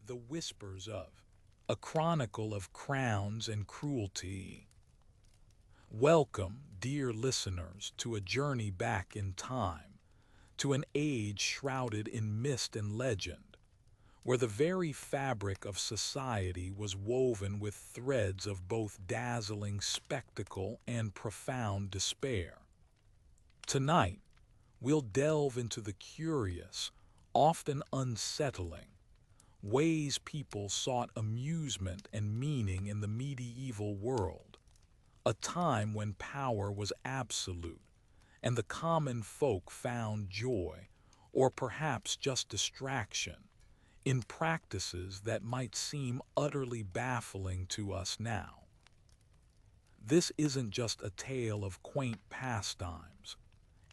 The Whispers of, a chronicle of crowns and cruelty. Welcome, dear listeners, to a journey back in time, to an age shrouded in mist and legend, where the very fabric of society was woven with threads of both dazzling spectacle and profound despair. Tonight, we'll delve into the curious, often unsettling, ways people sought amusement and meaning in the medieval world, a time when power was absolute and the common folk found joy, or perhaps just distraction, in practices that might seem utterly baffling to us now. This isn't just a tale of quaint pastimes.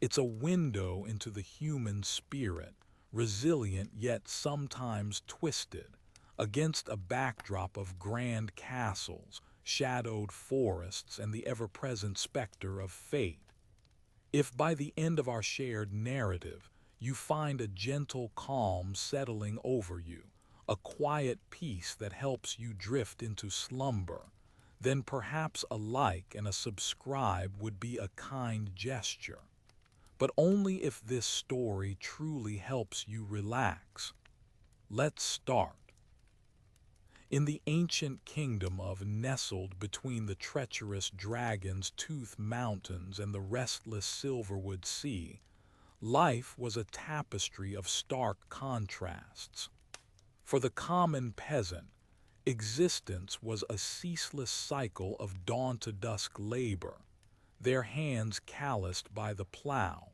It's a window into the human spirit, resilient yet sometimes twisted, against a backdrop of grand castles, shadowed forests, and the ever present specter of fate. If by the end of our shared narrative you find a gentle calm settling over you, a quiet peace that helps you drift into slumber, then perhaps a like and a subscribe would be a kind gesture, but only if this story truly helps you relax. Let's start. In the ancient kingdom of nestled between the treacherous Dragon's Tooth Mountains and the restless Silverwood Sea, life was a tapestry of stark contrasts. For the common peasant, existence was a ceaseless cycle of dawn to dusk labor, their hands calloused by the plow,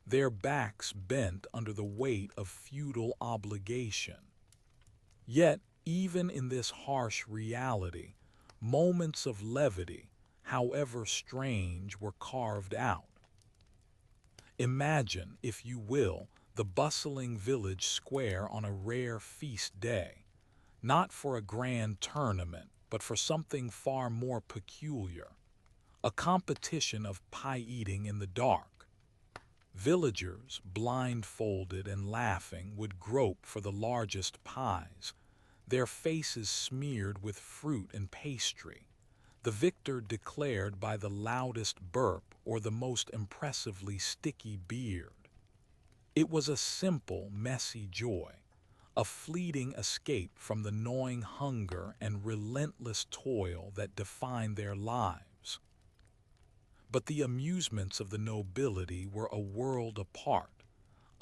their backs bent under the weight of feudal obligation. Yet, even in this harsh reality, moments of levity, however strange, were carved out. Imagine, if you will, the bustling village square on a rare feast day, not for a grand tournament, but for something far more peculiar, a competition of pie eating in the dark. Villagers, blindfolded and laughing, would grope for the largest pies, their faces smeared with fruit and pastry, the victor declared by the loudest burp or the most impressively sticky beard. It was a simple, messy joy, a fleeting escape from the gnawing hunger and relentless toil that defined their lives. But the amusements of the nobility were a world apart,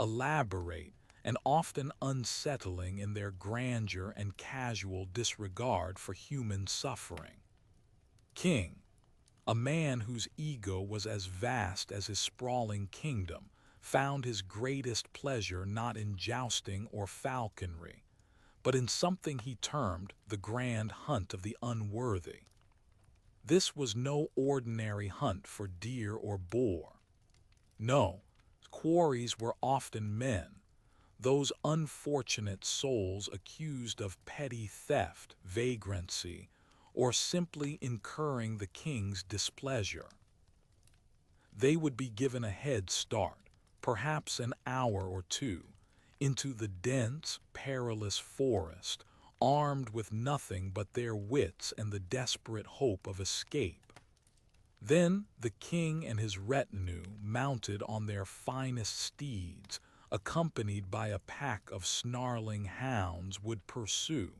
elaborate, and often unsettling in their grandeur and casual disregard for human suffering. King, a man whose ego was as vast as his sprawling kingdom, found his greatest pleasure not in jousting or falconry, but in something he termed the grand hunt of the unworthy. This was no ordinary hunt for deer or boar. No, quarries were often men, those unfortunate souls accused of petty theft, vagrancy, or simply incurring the king's displeasure. They would be given a head start, perhaps an hour or two, into the dense, perilous forest, armed with nothing but their wits and the desperate hope of escape. Then the king and his retinue, mounted on their finest steeds, accompanied by a pack of snarling hounds, would pursue.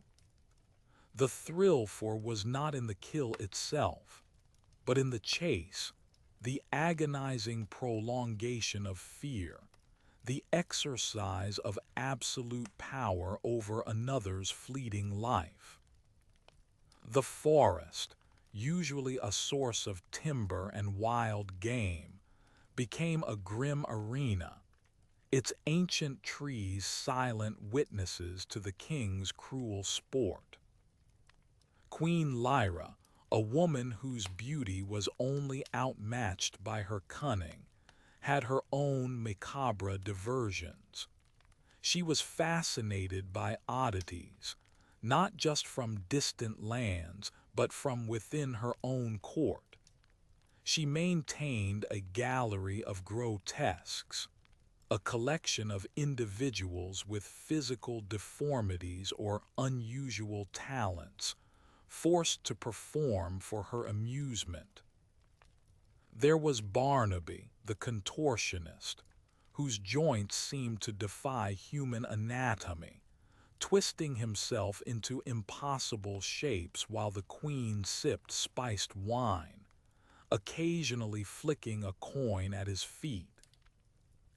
The thrill for was not in the kill itself, but in the chase, the agonizing prolongation of fear, the exercise of absolute power over another's fleeting life. The forest, usually a source of timber and wild game, became a grim arena, its ancient trees silent witnesses to the king's cruel sport. Queen Lyra, a woman whose beauty was only outmatched by her cunning, had her own macabre diversions. She was fascinated by oddities, not just from distant lands, but from within her own court. She maintained a gallery of grotesques, a collection of individuals with physical deformities or unusual talents, forced to perform for her amusement. There was Barnaby, the contortionist, whose joints seemed to defy human anatomy, twisting himself into impossible shapes while the queen sipped spiced wine, occasionally flicking a coin at his feet,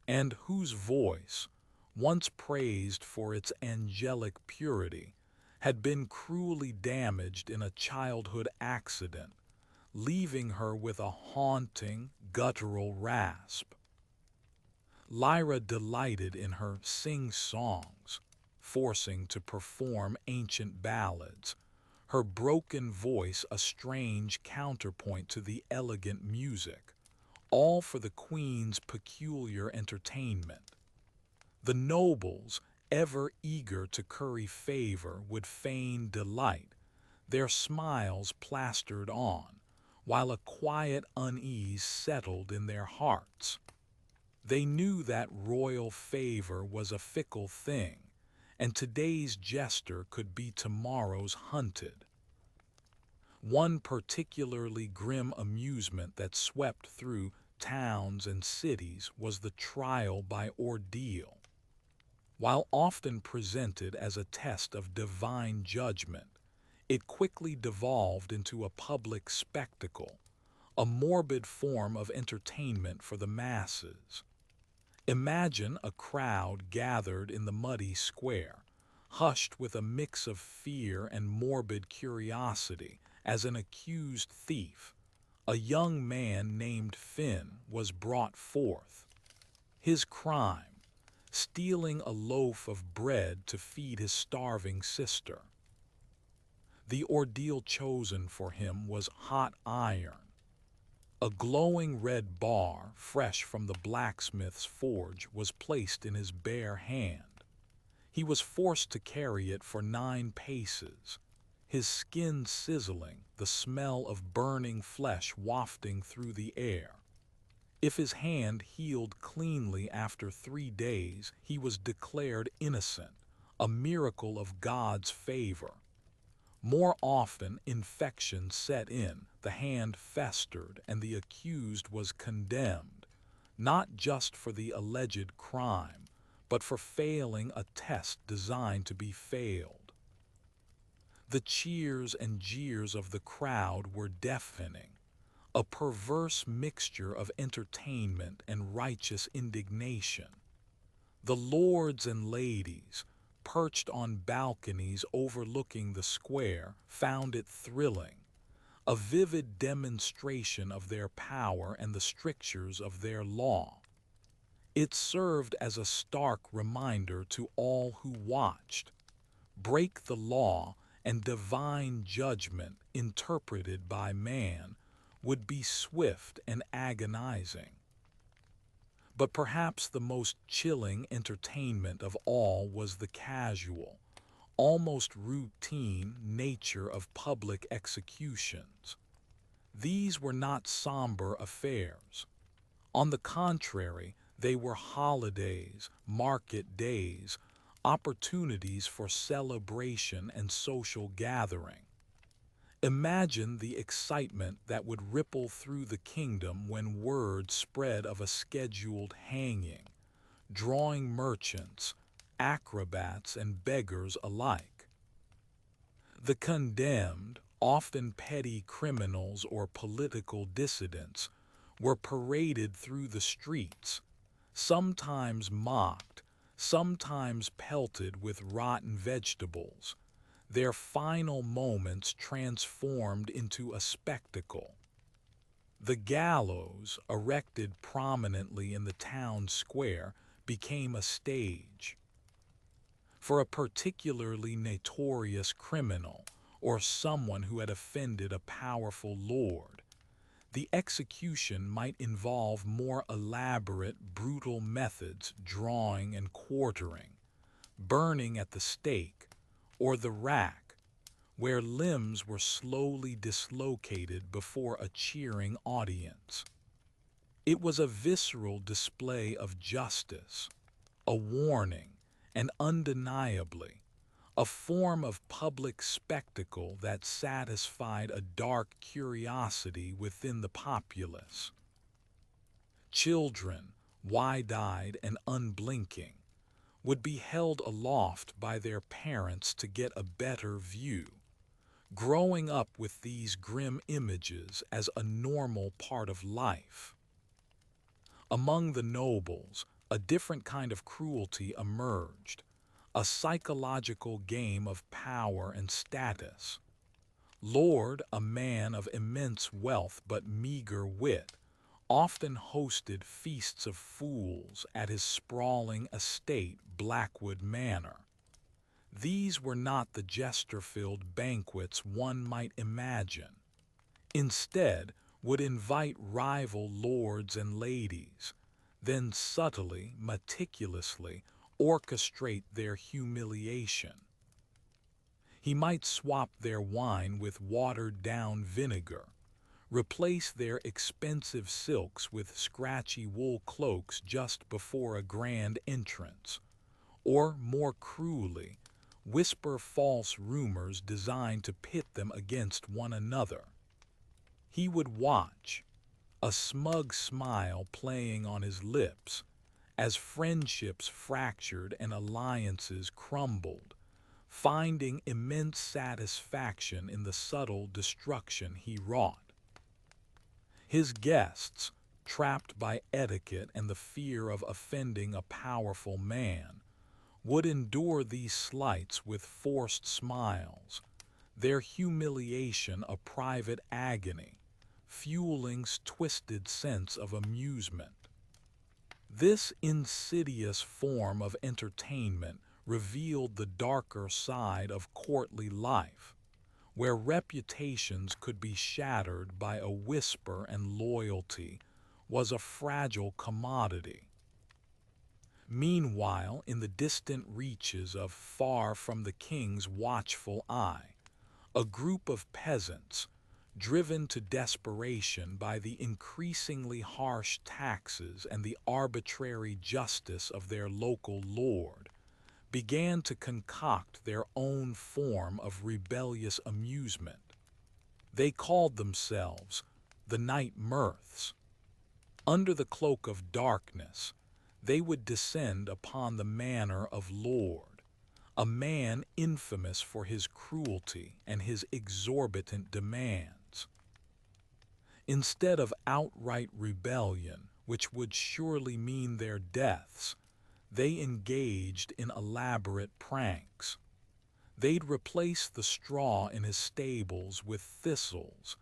and whose voice, once praised for its angelic purity, had been cruelly damaged in a childhood accident, leaving her with a haunting, guttural rasp. Lyra delighted in her sing-songs, forcing to perform ancient ballads, her broken voice a strange counterpoint to the elegant music, all for the queen's peculiar entertainment. The nobles, ever eager to curry favor, would feign delight, their smiles plastered on, while a quiet unease settled in their hearts. They knew that royal favor was a fickle thing, and today's jester could be tomorrow's hunted. One particularly grim amusement that swept through towns and cities was the trial by ordeal. While often presented as a test of divine judgment, it quickly devolved into a public spectacle, a morbid form of entertainment for the masses. Imagine a crowd gathered in the muddy square, hushed with a mix of fear and morbid curiosity, as an accused thief, a young man named Finn, was brought forth. His crime: stealing a loaf of bread to feed his starving sister. The ordeal chosen for him was hot iron. A glowing red bar, fresh from the blacksmith's forge, was placed in his bare hand. He was forced to carry it for 9 paces, his skin sizzling, the smell of burning flesh wafting through the air. If his hand healed cleanly after 3 days, he was declared innocent, a miracle of God's favor. More often, infection set in, the hand festered, and the accused was condemned, not just for the alleged crime, but for failing a test designed to be failed. The cheers and jeers of the crowd were deafening, a perverse mixture of entertainment and righteous indignation. The lords and ladies, perched on balconies overlooking the square, found it thrilling, a vivid demonstration of their power and the strictures of their law. It served as a stark reminder to all who watched: break the law, and divine judgment, interpreted by man, would be swift and agonizing. But perhaps the most chilling entertainment of all was the casual, almost routine nature of public executions. These were not somber affairs. On the contrary, they were holidays, market days, opportunities for celebration and social gathering. Imagine the excitement that would ripple through the kingdom when word spread of a scheduled hanging, drawing merchants, acrobats, and beggars alike. The condemned, often petty criminals or political dissidents, were paraded through the streets, sometimes mocked, sometimes pelted with rotten vegetables, their final moments transformed into a spectacle. The gallows, erected prominently in the town square, became a stage. For a particularly notorious criminal, or someone who had offended a powerful lord, the execution might involve more elaborate, brutal methods: drawing and quartering, burning at the stake, or the rack, where limbs were slowly dislocated before a cheering audience. It was a visceral display of justice, a warning, and undeniably, a form of public spectacle that satisfied a dark curiosity within the populace. Children, wide-eyed and unblinking, would be held aloft by their parents to get a better view, growing up with these grim images as a normal part of life. Among the nobles, a different kind of cruelty emerged, a psychological game of power and status. Lord, a man of immense wealth but meager wit, often hosted feasts of fools at his sprawling estate Blackwood Manor. These were not the jester-filled banquets one might imagine. Instead, would invite rival lords and ladies, then subtly, meticulously orchestrate their humiliation. He might swap their wine with watered-down vinegar, replace their expensive silks with scratchy wool cloaks just before a grand entrance, or, more cruelly, whisper false rumors designed to pit them against one another. He would watch, a smug smile playing on his lips, as friendships fractured and alliances crumbled, finding immense satisfaction in the subtle destruction he wrought. His guests, trapped by etiquette and the fear of offending a powerful man, would endure these slights with forced smiles, their humiliation a private agony, fueling's twisted sense of amusement. This insidious form of entertainment revealed the darker side of courtly life, where reputations could be shattered by a whisper and loyalty was a fragile commodity. Meanwhile, in the distant reaches of far from the king's watchful eye, a group of peasants, driven to desperation by the increasingly harsh taxes and the arbitrary justice of their local lord, began to concoct their own form of rebellious amusement. They called themselves the Night Mirths. Under the cloak of darkness, they would descend upon the manor of Lord, a man infamous for his cruelty and his exorbitant demands. Instead of outright rebellion, which would surely mean their deaths, they engaged in elaborate pranks. They'd replace the straw in his stables with thistles,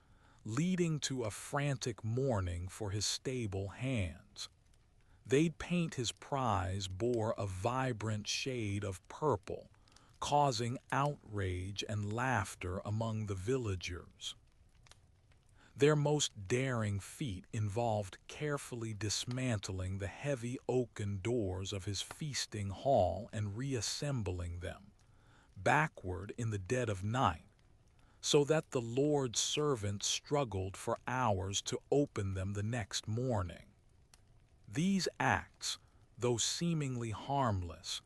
leading to a frantic mourning for his stable hands. They'd paint his prize boar a vibrant shade of purple, causing outrage and laughter among the villagers. Their most daring feat involved carefully dismantling the heavy oaken doors of his feasting hall and reassembling them, backward in the dead of night, so that the Lord's servants struggled for hours to open them the next morning. These acts, though seemingly harmless,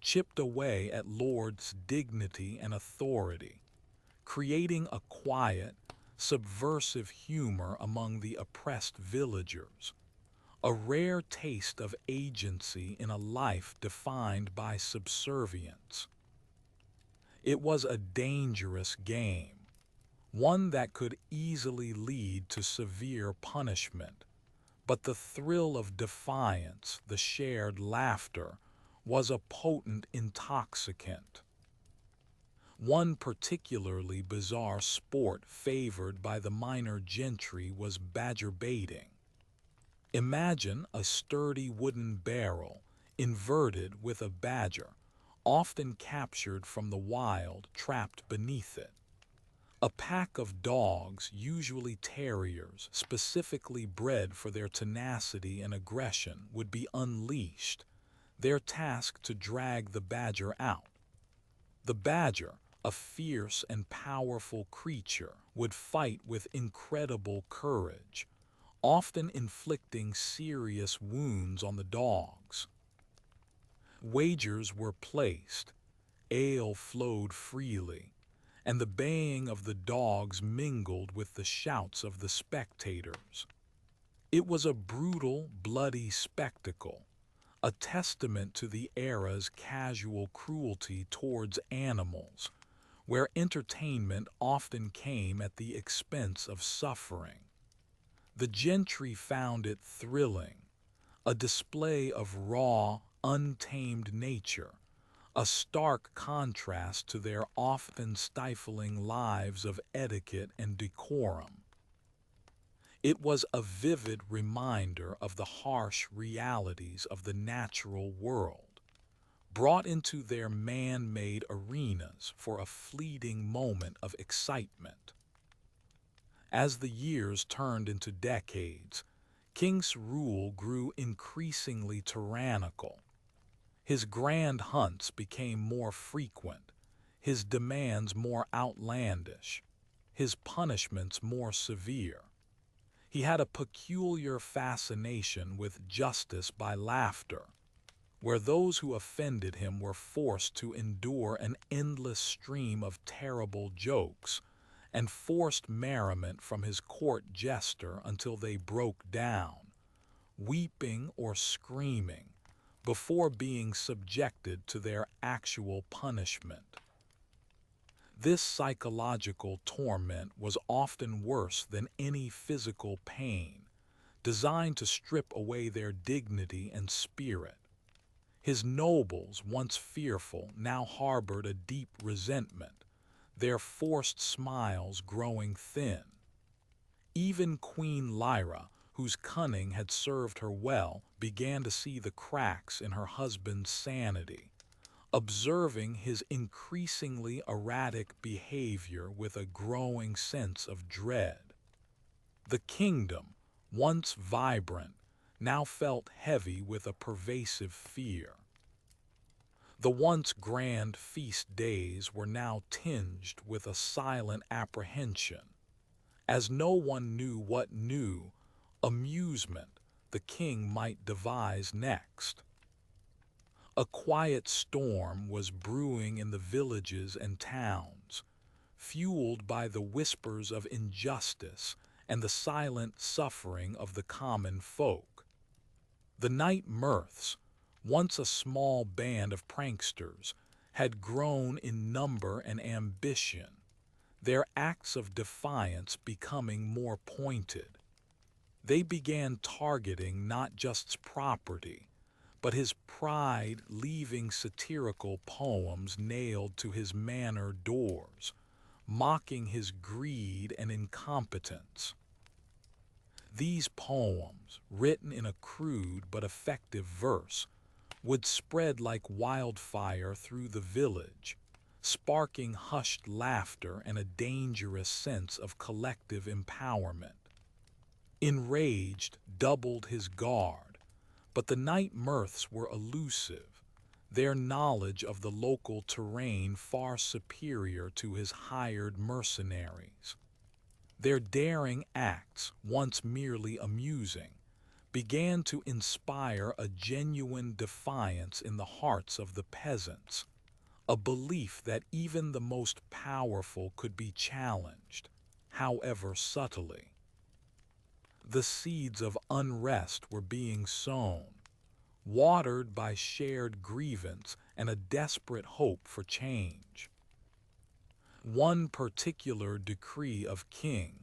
chipped away at Lord's dignity and authority, creating a quiet, subversive humor among the oppressed villagers, a rare taste of agency in a life defined by subservience. It was a dangerous game, one that could easily lead to severe punishment, but the thrill of defiance, the shared laughter, was a potent intoxicant. One particularly bizarre sport favored by the minor gentry was badger baiting. Imagine a sturdy wooden barrel, inverted with a badger, often captured from the wild, trapped beneath it. A pack of dogs, usually terriers, specifically bred for their tenacity and aggression, would be unleashed, their task to drag the badger out. The badger, a fierce and powerful creature, would fight with incredible courage, often inflicting serious wounds on the dogs. Wagers were placed, ale flowed freely, and the baying of the dogs mingled with the shouts of the spectators. It was a brutal, bloody spectacle, a testament to the era's casual cruelty towards animals, where entertainment often came at the expense of suffering. The gentry found it thrilling, a display of raw, untamed nature, a stark contrast to their often stifling lives of etiquette and decorum. It was a vivid reminder of the harsh realities of the natural world, brought into their man-made arenas for a fleeting moment of excitement. As the years turned into decades, King's rule grew increasingly tyrannical. His grand hunts became more frequent, his demands more outlandish, his punishments more severe. He had a peculiar fascination with justice by laughter, where those who offended him were forced to endure an endless stream of terrible jokes and forced merriment from his court jester until they broke down, weeping or screaming, before being subjected to their actual punishment. This psychological torment was often worse than any physical pain, designed to strip away their dignity and spirit. His nobles, once fearful, now harbored a deep resentment, their forced smiles growing thin. Even Queen Lyra, whose cunning had served her well, began to see the cracks in her husband's sanity, observing his increasingly erratic behavior with a growing sense of dread. The kingdom, once vibrant, now felt heavy with a pervasive fear. The once grand feast days were now tinged with a silent apprehension, as no one knew what new amusement the king might devise next. A quiet storm was brewing in the villages and towns, fueled by the whispers of injustice and the silent suffering of the common folk. The night mirths, once a small band of pranksters, had grown in number and ambition, their acts of defiance becoming more pointed. They began targeting not just his property, but his pride, leaving satirical poems nailed to his manor doors, mocking his greed and incompetence. These poems, written in a crude but effective verse, would spread like wildfire through the village, sparking hushed laughter and a dangerous sense of collective empowerment. Enraged, doubled his guard, but the night mirths were elusive, their knowledge of the local terrain far superior to his hired mercenaries. Their daring acts, once merely amusing, began to inspire a genuine defiance in the hearts of the peasants, a belief that even the most powerful could be challenged, however subtly. The seeds of unrest were being sown, watered by shared grievance and a desperate hope for change. One particular decree of King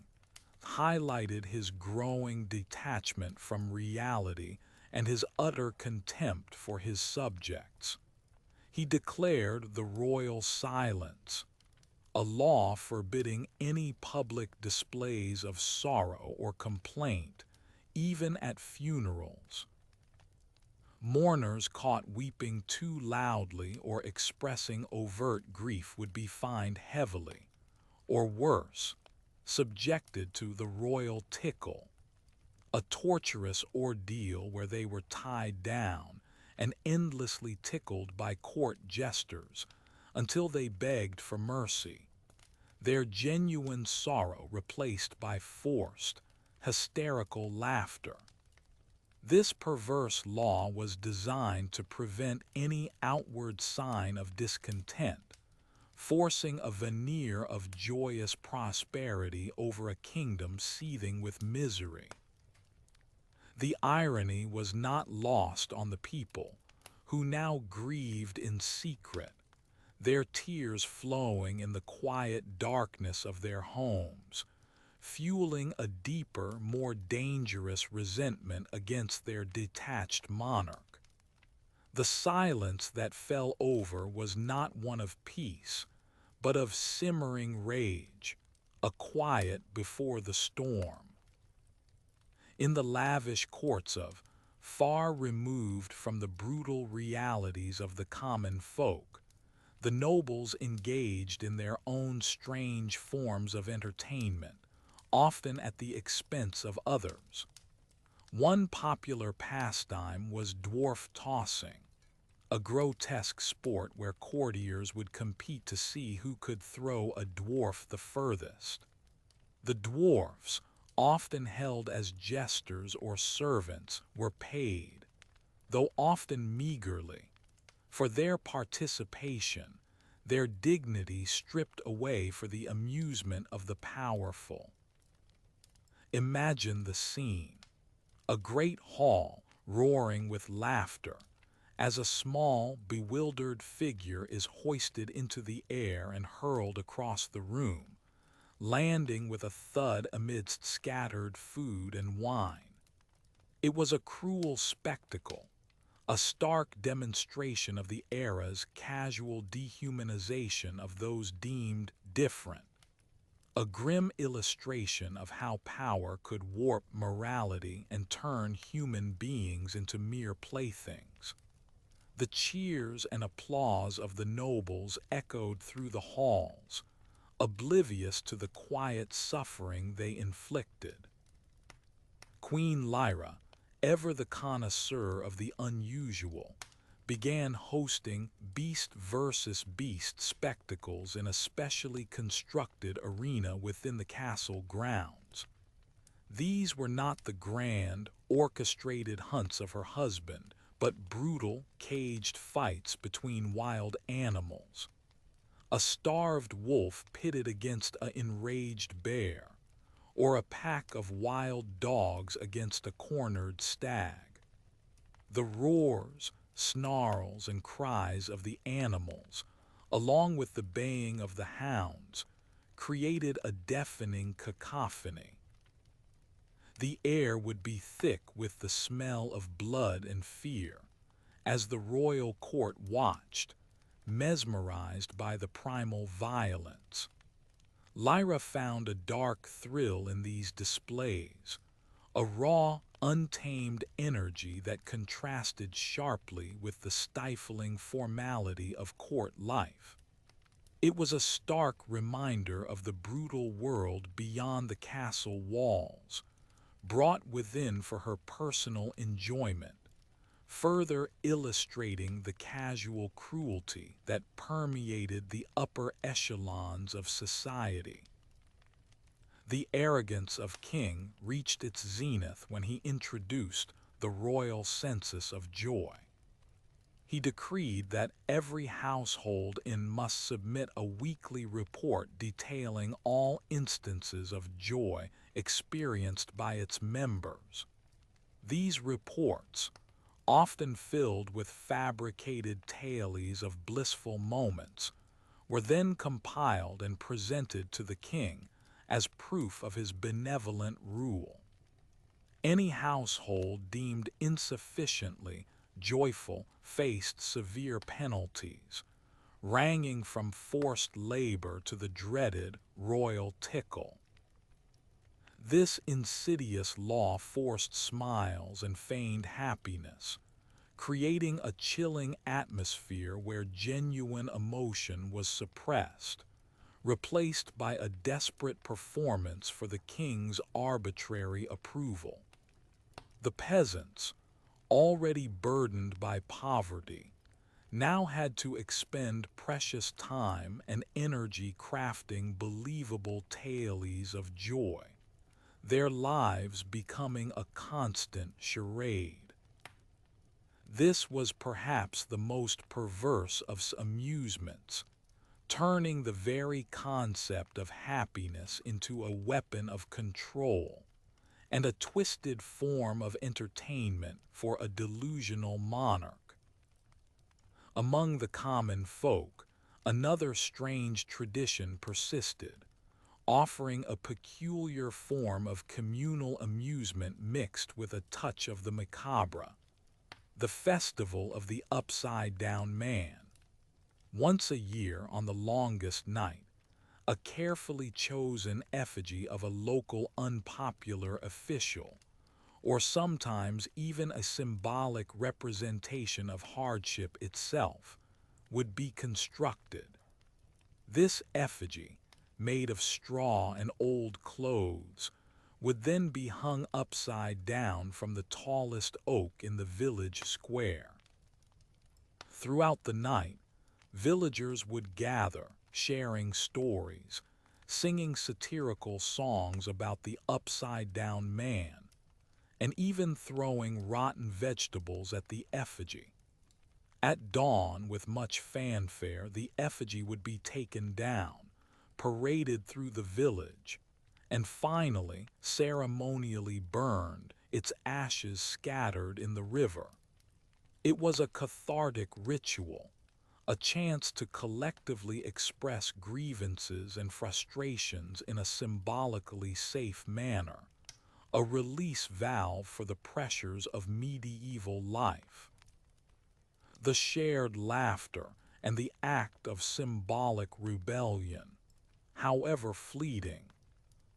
highlighted his growing detachment from reality and his utter contempt for his subjects. He declared the royal silence, a law forbidding any public displays of sorrow or complaint, even at funerals. Mourners caught weeping too loudly or expressing overt grief would be fined heavily, or worse, subjected to the royal tickle, a torturous ordeal where they were tied down and endlessly tickled by court jesters until they begged for mercy, their genuine sorrow replaced by forced, hysterical laughter. This perverse law was designed to prevent any outward sign of discontent, forcing a veneer of joyous prosperity over a kingdom seething with misery. The irony was not lost on the people, who now grieved in secret, their tears flowing in the quiet darkness of their homes, fueling a deeper, more dangerous resentment against their detached monarch. The silence that fell over was not one of peace, but of simmering rage, a quiet before the storm. In the lavish courts of, far removed from the brutal realities of the common folk, the nobles engaged in their own strange forms of entertainment, often at the expense of others. One popular pastime was dwarf tossing, a grotesque sport where courtiers would compete to see who could throw a dwarf the furthest. The dwarfs, often held as jesters or servants, were paid, though often meagerly, for their participation, their dignity stripped away for the amusement of the powerful. Imagine the scene: a great hall roaring with laughter, as a small, bewildered figure is hoisted into the air and hurled across the room, landing with a thud amidst scattered food and wine. It was a cruel spectacle, a stark demonstration of the era's casual dehumanization of those deemed different, a grim illustration of how power could warp morality and turn human beings into mere playthings. The cheers and applause of the nobles echoed through the halls, oblivious to the quiet suffering they inflicted. Queen Lyra, ever the connoisseur of the unusual, began hosting beast versus beast spectacles in a specially constructed arena within the castle grounds. These were not the grand, orchestrated hunts of her husband, but brutal, caged fights between wild animals. A starved wolf pitted against an enraged bear, or a pack of wild dogs against a cornered stag. The roars, snarls, and cries of the animals, along with the baying of the hounds, created a deafening cacophony. The air would be thick with the smell of blood and fear, as the royal court watched, mesmerized by the primal violence. Lyra found a dark thrill in these displays, a raw, untamed energy that contrasted sharply with the stifling formality of court life. It was a stark reminder of the brutal world beyond the castle walls, brought within for her personal enjoyment, further illustrating the casual cruelty that permeated the upper echelons of society. The arrogance of King reached its zenith when he introduced the royal census of joy. He decreed that every household must submit a weekly report detailing all instances of joy experienced by its members. These reports, often filled with fabricated tales of blissful moments, were then compiled and presented to the king as proof of his benevolent rule. Any household deemed insufficiently joyful faced severe penalties, ranging from forced labor to the dreaded royal tickle. This insidious law forced smiles and feigned happiness, creating a chilling atmosphere where genuine emotion was suppressed, replaced by a desperate performance for the king's arbitrary approval. The peasants, already burdened by poverty, now had to expend precious time and energy crafting believable tales of joy, their lives becoming a constant charade. This was perhaps the most perverse of amusements, turning the very concept of happiness into a weapon of control and a twisted form of entertainment for a delusional monarch. Among the common folk, another strange tradition persisted, offering a peculiar form of communal amusement mixed with a touch of the macabre: the festival of the upside-down man. Once a year on the longest night, a carefully chosen effigy of a local unpopular official, or sometimes even a symbolic representation of hardship itself, would be constructed. This effigy, made of straw and old clothes, would then be hung upside down from the tallest oak in the village square. Throughout the night, villagers would gather, sharing stories, singing satirical songs about the upside-down man, and even throwing rotten vegetables at the effigy. At dawn, with much fanfare, the effigy would be taken down, paraded through the village, and finally ceremonially burned, its ashes scattered in the river. It was a cathartic ritual, a chance to collectively express grievances and frustrations in a symbolically safe manner, a release valve for the pressures of medieval life. The shared laughter and the act of symbolic rebellion, however fleeting,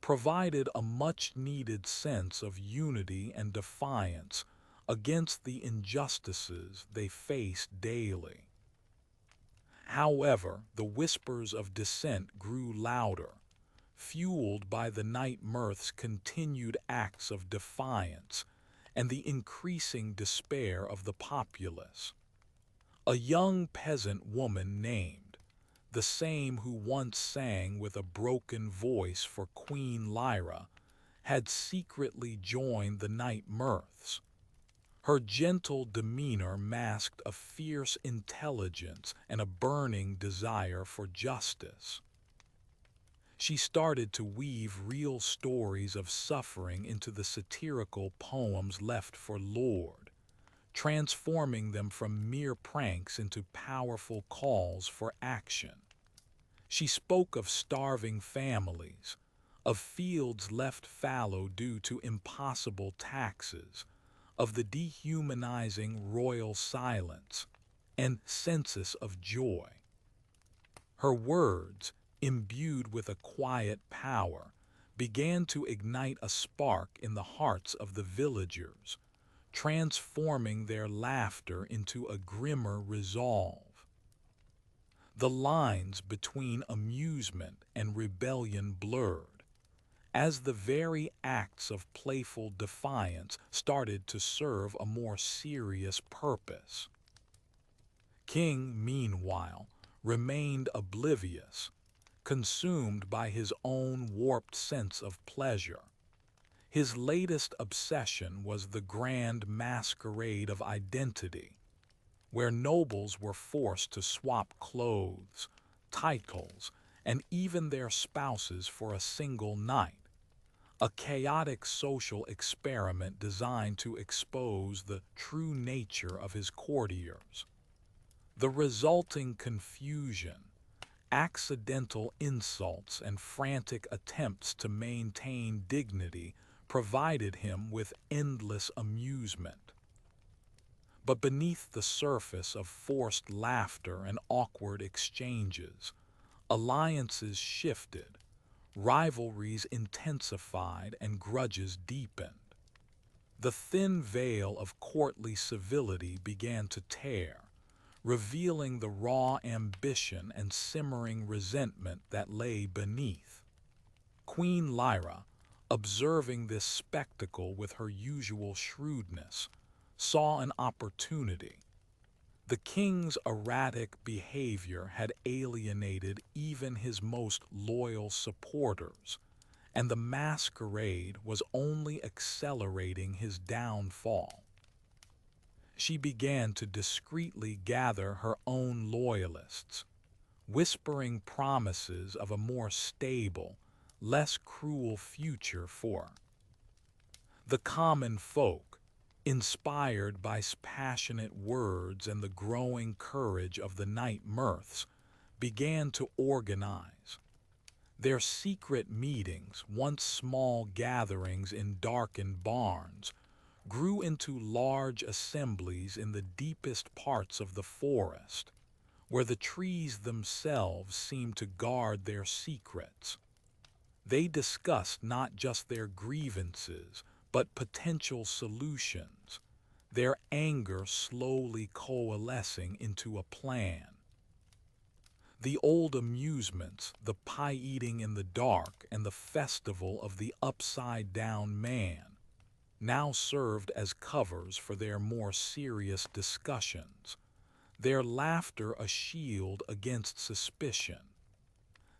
provided a much-needed sense of unity and defiance against the injustices they faced daily. However, the whispers of dissent grew louder, fueled by the night mirth's continued acts of defiance and the increasing despair of the populace. A young peasant woman named, the same who once sang with a broken voice for Queen Lyra, had secretly joined the night mirths. Her gentle demeanor masked a fierce intelligence and a burning desire for justice. She started to weave real stories of suffering into the satirical poems left for Lord, transforming them from mere pranks into powerful calls for action. She spoke of starving families, of fields left fallow due to impossible taxes, of the dehumanizing royal silence, and census of joy. Her words, imbued with a quiet power, began to ignite a spark in the hearts of the villagers, transforming their laughter into a grimmer resolve. The lines between amusement and rebellion blurred, as the very acts of playful defiance started to serve a more serious purpose. King, meanwhile, remained oblivious, consumed by his own warped sense of pleasure. His latest obsession was the grand masquerade of identity, where nobles were forced to swap clothes, titles, and even their spouses for a single night, a chaotic social experiment designed to expose the true nature of his courtiers. The resulting confusion, accidental insults, and frantic attempts to maintain dignity provided him with endless amusement. But beneath the surface of forced laughter and awkward exchanges, alliances shifted, rivalries intensified, and grudges deepened. The thin veil of courtly civility began to tear, revealing the raw ambition and simmering resentment that lay beneath. Queen Lyra, observing this spectacle with her usual shrewdness, saw an opportunity. The king's erratic behavior had alienated even his most loyal supporters, and the masquerade was only accelerating his downfall. She began to discreetly gather her own loyalists, whispering promises of a more stable, less cruel future for the common folk. Inspired by passionate words and the growing courage of the night mirths, began to organize. Their secret meetings, once small gatherings in darkened barns, grew into large assemblies in the deepest parts of the forest, where the trees themselves seemed to guard their secrets. They discussed not just their grievances, but potential solutions, their anger slowly coalescing into a plan. The old amusements, the pie eating in the dark and the festival of the upside down man, now served as covers for their more serious discussions, their laughter a shield against suspicion.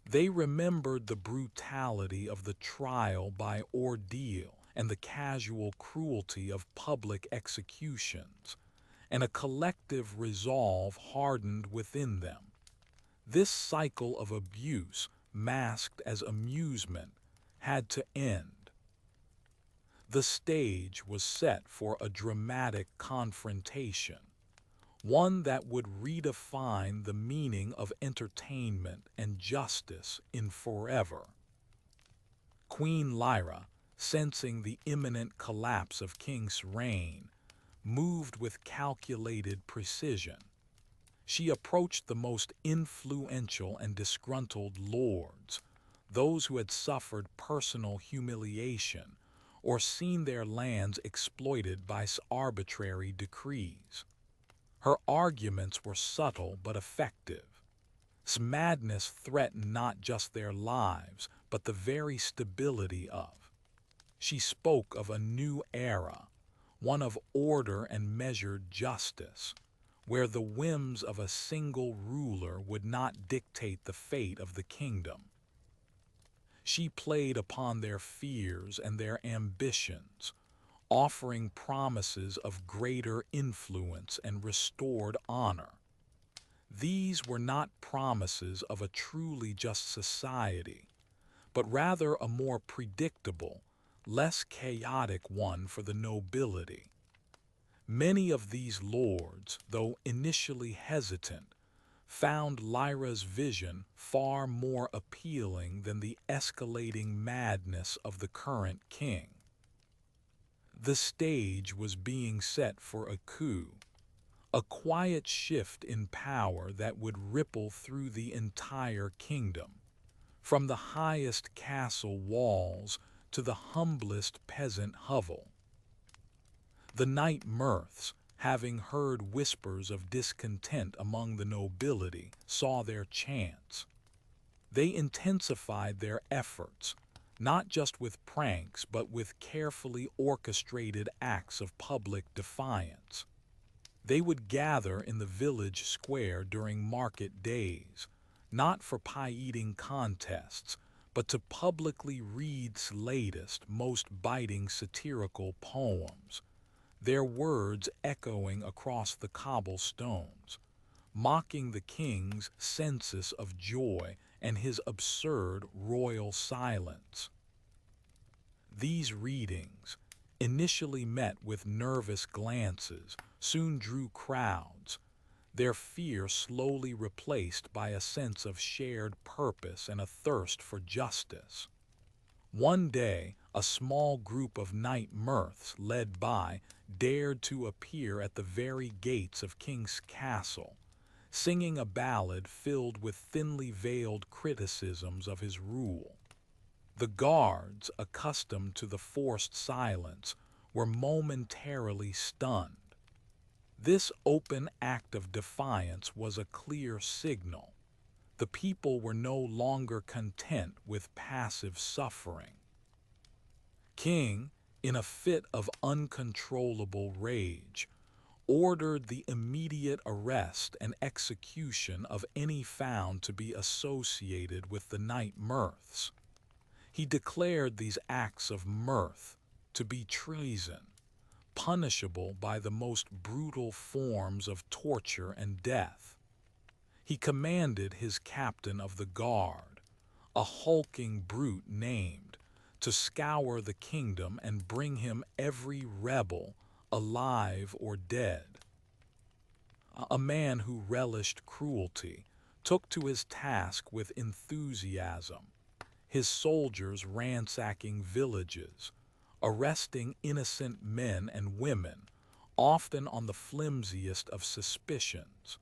They remembered the brutality of the trial by ordeal and the casual cruelty of public executions, and a collective resolve hardened within them. This cycle of abuse, masked as amusement, had to end. The stage was set for a dramatic confrontation, one that would redefine the meaning of entertainment and justice in forever. Queen Lyra, sensing the imminent collapse of King's reign, moved with calculated precision. She approached the most influential and disgruntled lords, those who had suffered personal humiliation or seen their lands exploited by arbitrary decrees. Her arguments were subtle but effective. Madness threatened not just their lives, but the very stability of. She spoke of a new era, one of order and measured justice, where the whims of a single ruler would not dictate the fate of the kingdom. She played upon their fears and their ambitions, offering promises of greater influence and restored honor. These were not promises of a truly just society, but rather a more predictable, less chaotic one for the nobility. Many of these lords, though initially hesitant, found Lyra's vision far more appealing than the escalating madness of the current king. The stage was being set for a coup, a quiet shift in power that would ripple through the entire kingdom, from the highest castle walls to the humblest peasant hovel. The night mirths, having heard whispers of discontent among the nobility, saw their chance. They intensified their efforts, not just with pranks but with carefully orchestrated acts of public defiance. They would gather in the village square during market days, not for pie-eating contests, but to publicly read the latest, most biting satirical poems, their words echoing across the cobblestones, mocking the king's census of joy and his absurd royal silence. These readings, initially met with nervous glances, soon drew crowds, their fear slowly replaced by a sense of shared purpose and a thirst for justice. One day, a small group of night mirths led by dared to appear at the very gates of King's castle, singing a ballad filled with thinly veiled criticisms of his rule. The guards, accustomed to the forced silence, were momentarily stunned. This open act of defiance was a clear signal. The people were no longer content with passive suffering. King, in a fit of uncontrollable rage, ordered the immediate arrest and execution of any found to be associated with the night mirths. He declared these acts of mirth to be treason, punishable by the most brutal forms of torture and death. He commanded his captain of the guard, a hulking brute named, to scour the kingdom and bring him every rebel, alive or dead. A man who relished cruelty took to his task with enthusiasm, his soldiers ransacking villages, arresting innocent men and women, often on the flimsiest of suspicions.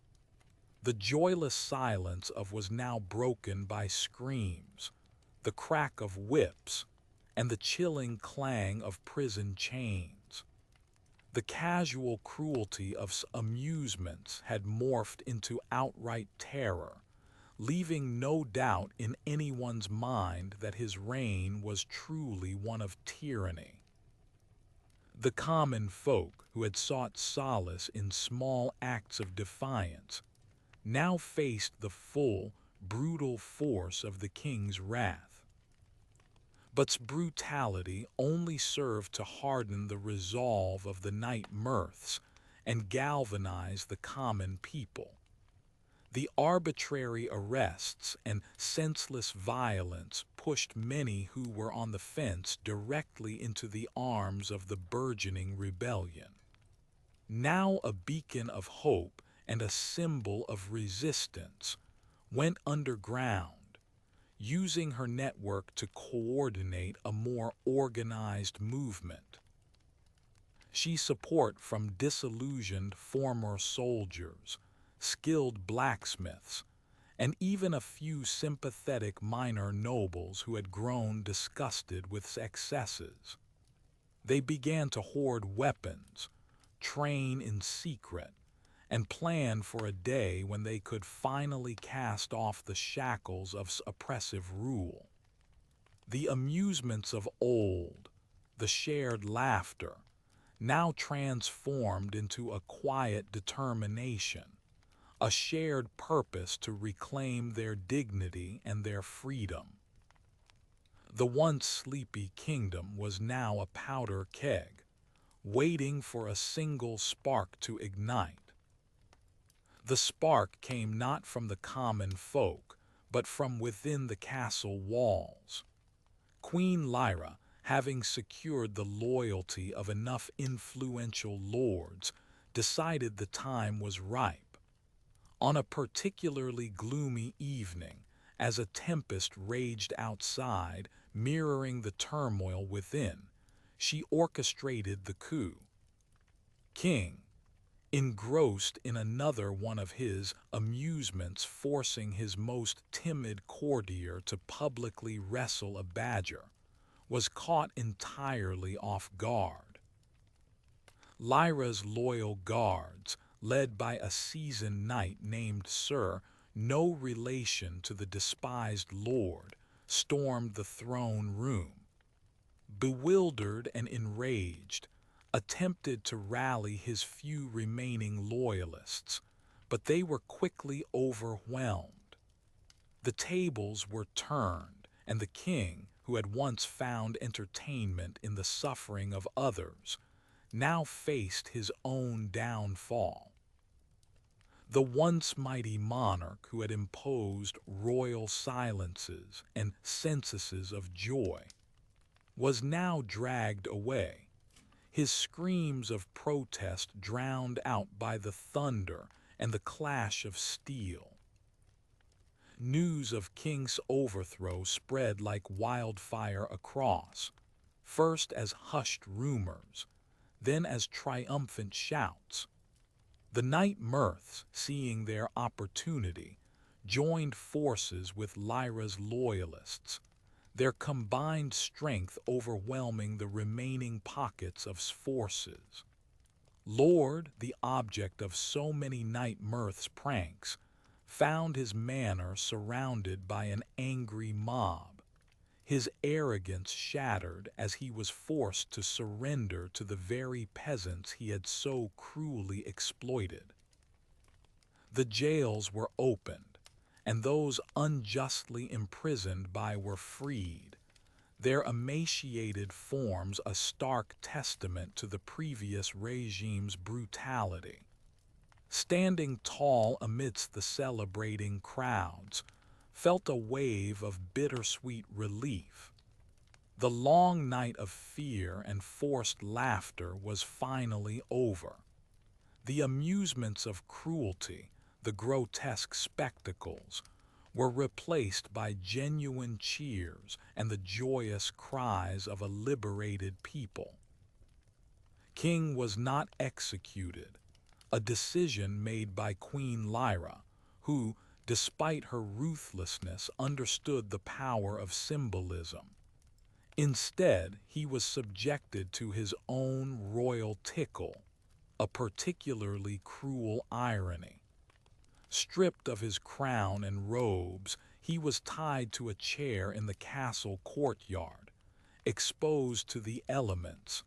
The joyless silence of was now broken by screams, the crack of whips, and the chilling clang of prison chains. The casual cruelty of amusements had morphed into outright terror, leaving no doubt in anyone's mind that his reign was truly one of tyranny. The common folk, who had sought solace in small acts of defiance, now faced the full, brutal force of the king's wrath. But's brutality only served to harden the resolve of the night mirths and galvanize the common people. The arbitrary arrests and senseless violence pushed many who were on the fence directly into the arms of the burgeoning rebellion. Now a beacon of hope and a symbol of resistance, went underground, using her network to coordinate a more organized movement. She support from disillusioned former soldiers, skilled blacksmiths, and even a few sympathetic minor nobles who had grown disgusted with excesses. They began to hoard weapons, train in secret, and plan for a day when they could finally cast off the shackles of oppressive rule. The amusements of old, the shared laughter, now transformed into a quiet determination, a shared purpose to reclaim their dignity and their freedom. The once sleepy kingdom was now a powder keg, waiting for a single spark to ignite. The spark came not from the common folk, but from within the castle walls. Queen Lyra, having secured the loyalty of enough influential lords, decided the time was ripe. On a particularly gloomy evening, as a tempest raged outside, mirroring the turmoil within, she orchestrated the coup. King, engrossed in another one of his amusements, forcing his most timid courtier to publicly wrestle a badger, was caught entirely off guard. Lyra's loyal guards, led by a seasoned knight named Sir, no relation to the despised lord, stormed the throne room. Bewildered and enraged, attempted to rally his few remaining loyalists, but they were quickly overwhelmed. The tables were turned, and the king, who had once found entertainment in the suffering of others, now faced his own downfall. The once mighty monarch who had imposed royal silences and censuses of joy was now dragged away, his screams of protest drowned out by the thunder and the clash of steel. News of King's overthrow spread like wildfire across, first as hushed rumors, then as triumphant shouts. The night mirths, seeing their opportunity, joined forces with Lyra's loyalists, their combined strength overwhelming the remaining pockets of forces. Lord, the object of so many night mirth's pranks, found his manor surrounded by an angry mob, his arrogance shattered as he was forced to surrender to the very peasants he had so cruelly exploited. The jails were opened, and those unjustly imprisoned by were freed, their emaciated forms a stark testament to the previous regime's brutality. Standing tall amidst the celebrating crowds, felt a wave of bittersweet relief. The long night of fear and forced laughter was finally over. The amusements of cruelty, the grotesque spectacles, were replaced by genuine cheers and the joyous cries of a liberated people. King was not executed, a decision made by Queen Lyra, who, despite her ruthlessness, understood the power of symbolism. Instead, he was subjected to his own royal tickle, a particularly cruel irony. Stripped of his crown and robes, he was tied to a chair in the castle courtyard, exposed to the elements,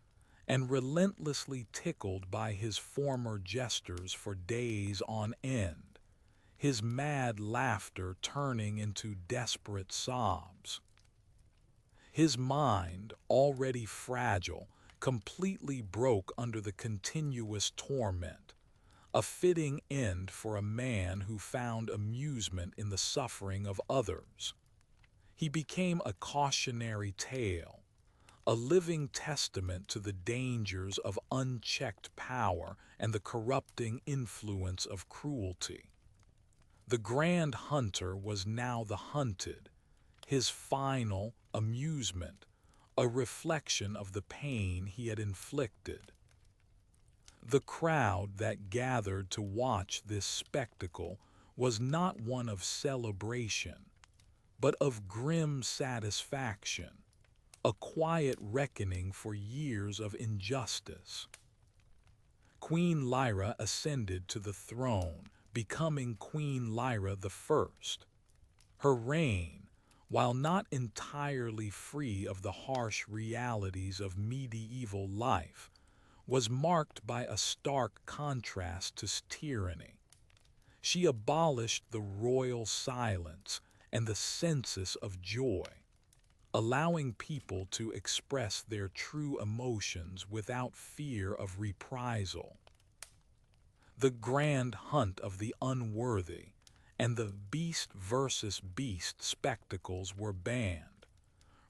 and relentlessly tickled by his former jesters for days on end, his mad laughter turning into desperate sobs. His mind, already fragile, completely broke under the continuous torment, a fitting end for a man who found amusement in the suffering of others. He became a cautionary tale, a living testament to the dangers of unchecked power and the corrupting influence of cruelty. The Grand Hunter was now the hunted, his final amusement, a reflection of the pain he had inflicted. The crowd that gathered to watch this spectacle was not one of celebration, but of grim satisfaction, a quiet reckoning for years of injustice. Queen Lyra ascended to the throne, becoming Queen Lyra the First. Her reign, while not entirely free of the harsh realities of medieval life, was marked by a stark contrast to tyranny. She abolished the royal silence and the census of joy, allowing people to express their true emotions without fear of reprisal. The grand hunt of the unworthy and the beast versus beast spectacles were banned,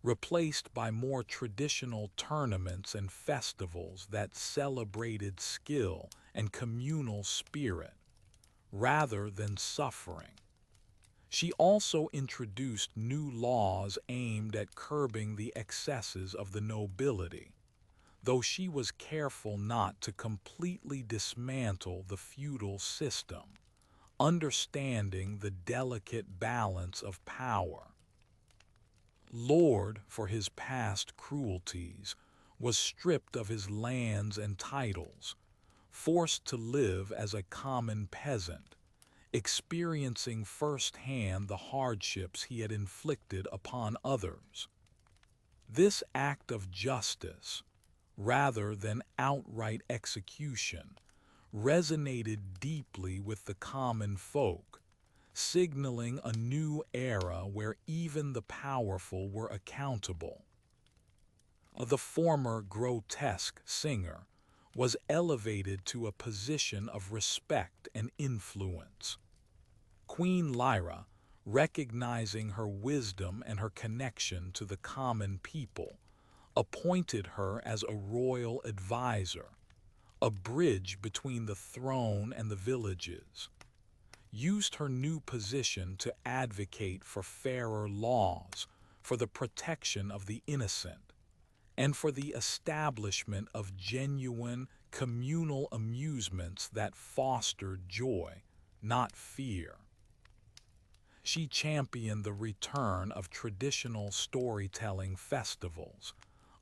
replaced by more traditional tournaments and festivals that celebrated skill and communal spirit, rather than suffering. She also introduced new laws aimed at curbing the excesses of the nobility, though she was careful not to completely dismantle the feudal system, understanding the delicate balance of power. Lord, for his past cruelties, was stripped of his lands and titles, forced to live as a common peasant, experiencing firsthand the hardships he had inflicted upon others. This act of justice, rather than outright execution, resonated deeply with the common folk, signaling a new era where even the powerful were accountable. The former grotesque singer was elevated to a position of respect and influence. Queen Lyra, recognizing her wisdom and her connection to the common people, appointed her as a royal advisor, a bridge between the throne and the villages, used her new position to advocate for fairer laws, for the protection of the innocent, and for the establishment of genuine communal amusements that fostered joy, not fear. She championed the return of traditional storytelling festivals,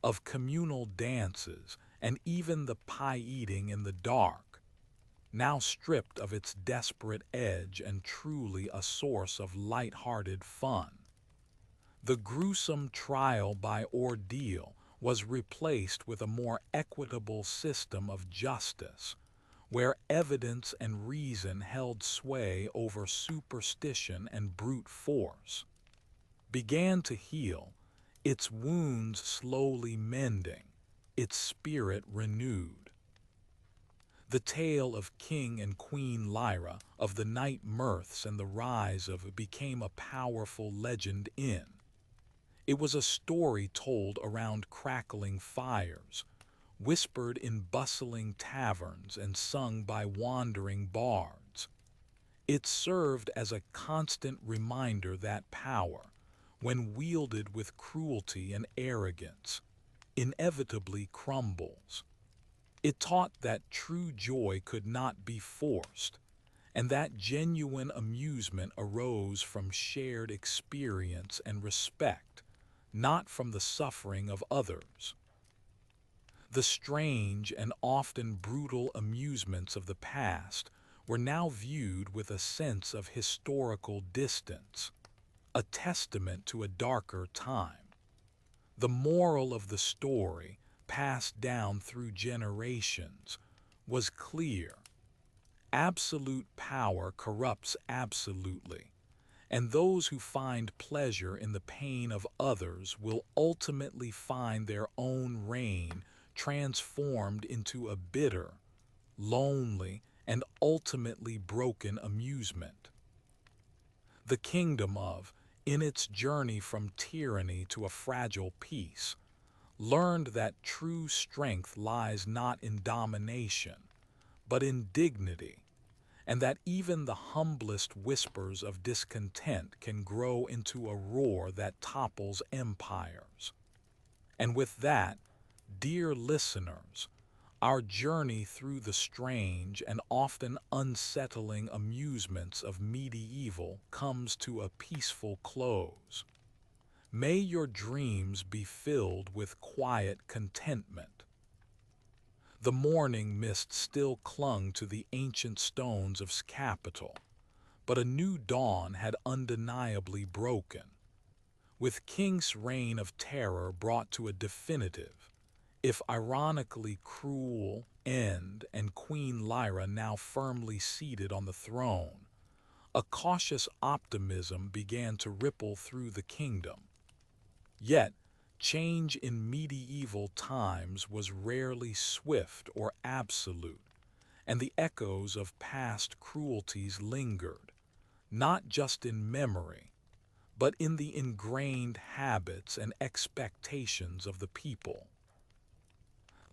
of communal dances, and even the pie-eating in the dark, now stripped of its desperate edge and truly a source of light-hearted fun. The gruesome trial by ordeal was replaced with a more equitable system of justice, where evidence and reason held sway over superstition and brute force. Began to heal, its wounds slowly mending, its spirit renewed. The tale of King and Queen Lyra, of the night mirths and the rise of became a powerful legend in. It was a story told around crackling fires, whispered in bustling taverns and sung by wandering bards. It served as a constant reminder that power, when wielded with cruelty and arrogance, inevitably crumbles. It taught that true joy could not be forced, and that genuine amusement arose from shared experience and respect, not from the suffering of others. The strange and often brutal amusements of the past were now viewed with a sense of historical distance, a testament to a darker time. The moral of the story, passed down through generations, was clear. Absolute power corrupts absolutely, and those who find pleasure in the pain of others will ultimately find their own reign transformed into a bitter, lonely, and ultimately broken amusement. The kingdom of, in its journey from tyranny to a fragile peace, learned that true strength lies not in domination, but in dignity, and that even the humblest whispers of discontent can grow into a roar that topples empires. And with that, dear listeners, our journey through the strange and often unsettling amusements of medieval comes to a peaceful close. May your dreams be filled with quiet contentment. The morning mist still clung to the ancient stones of Capitol, but a new dawn had undeniably broken, with King's reign of terror brought to a definitive, if ironically cruel, end, and Queen Lyra now firmly seated on the throne. A cautious optimism began to ripple through the kingdom. Yet, change in medieval times was rarely swift or absolute, and the echoes of past cruelties lingered, not just in memory, but in the ingrained habits and expectations of the people.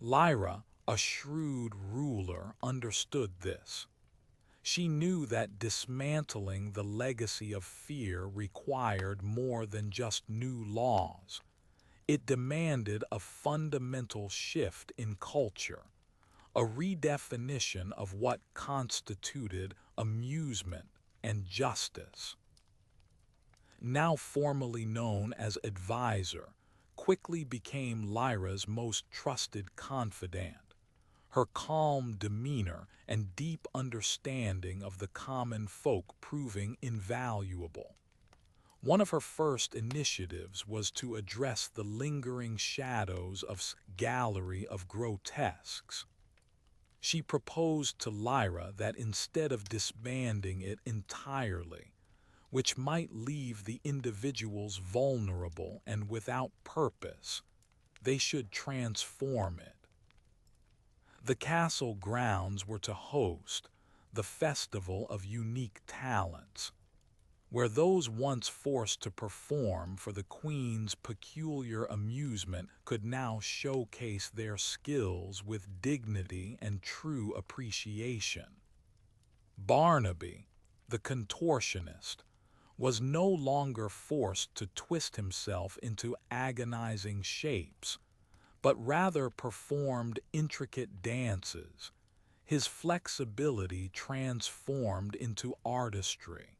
Lyra, a shrewd ruler, understood this. She knew that dismantling the legacy of fear required more than just new laws. It demanded a fundamental shift in culture, a redefinition of what constituted amusement and justice. Now formally known as advisor, quickly became Lyra's most trusted confidant. Her calm demeanor and deep understanding of the common folk proving invaluable. One of her first initiatives was to address the lingering shadows of gallery of grotesques. She proposed to Lyra that instead of disbanding it entirely, which might leave the individuals vulnerable and without purpose, they should transform it. The castle grounds were to host the Festival of Unique Talents, where those once forced to perform for the Queen's peculiar amusement could now showcase their skills with dignity and true appreciation. Barnaby, the contortionist, was no longer forced to twist himself into agonizing shapes, but rather performed intricate dances, his flexibility transformed into artistry.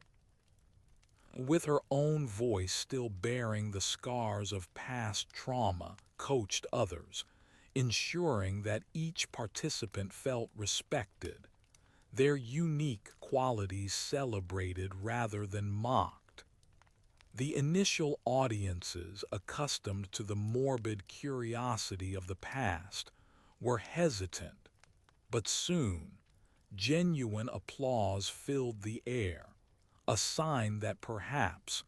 With her own voice still bearing the scars of past trauma, coached others, ensuring that each participant felt respected, their unique qualities celebrated rather than mocked. The initial audiences, accustomed to the morbid curiosity of the past, were hesitant, but soon, genuine applause filled the air, a sign that perhaps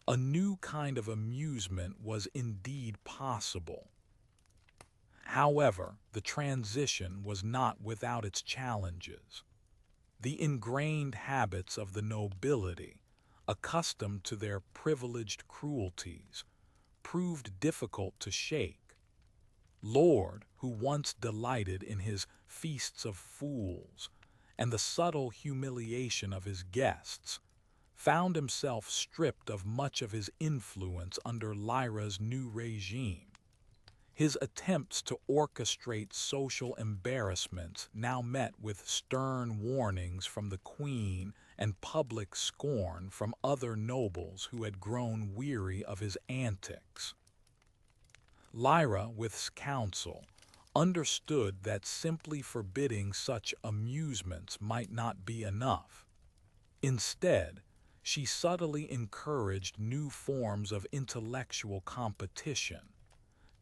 A new kind of amusement was indeed possible. However, the transition was not without its challenges. The ingrained habits of the nobility, accustomed to their privileged cruelties, proved difficult to shake. Lord, who once delighted in his feasts of fools and the subtle humiliation of his guests, found himself stripped of much of his influence under Lyra's new regime. His attempts to orchestrate social embarrassments now met with stern warnings from the queen and public scorn from other nobles who had grown weary of his antics. Lyra, with counsel, understood that simply forbidding such amusements might not be enough. Instead, she subtly encouraged new forms of intellectual competition,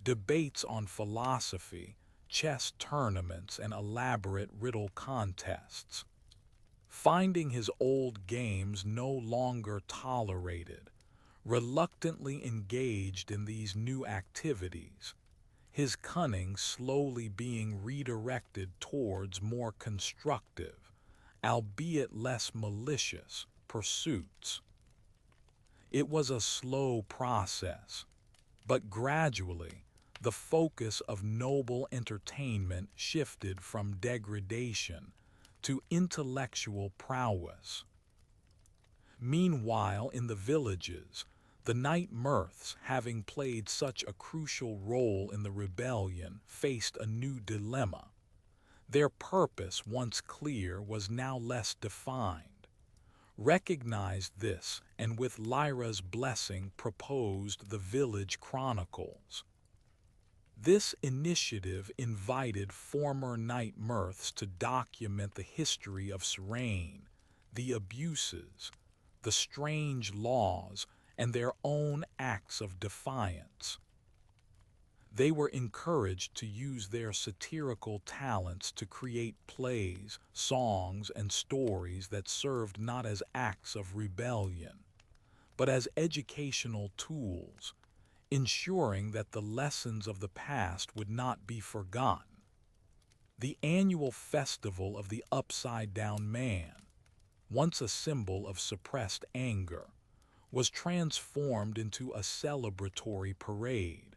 debates on philosophy, chess tournaments, and elaborate riddle contests. Finding his old games no longer tolerated, reluctantly engaged in these new activities, his cunning slowly being redirected towards more constructive, albeit less malicious, pursuits. It was a slow process, but gradually the focus of noble entertainment shifted from degradation to intellectual prowess. Meanwhile, in the villages, the night mirths, having played such a crucial role in the rebellion, faced a new dilemma. Their purpose, once clear, was now less defined. Recognized this, and with Lyra's blessing proposed the Village Chronicles. This initiative invited former night mirths to document the history of Serene, the abuses, the strange laws, and their own acts of defiance. They were encouraged to use their satirical talents to create plays, songs, and stories that served not as acts of rebellion, but as educational tools, ensuring that the lessons of the past would not be forgotten. The annual festival of the Upside-Down Man, once a symbol of suppressed anger, was transformed into a celebratory parade,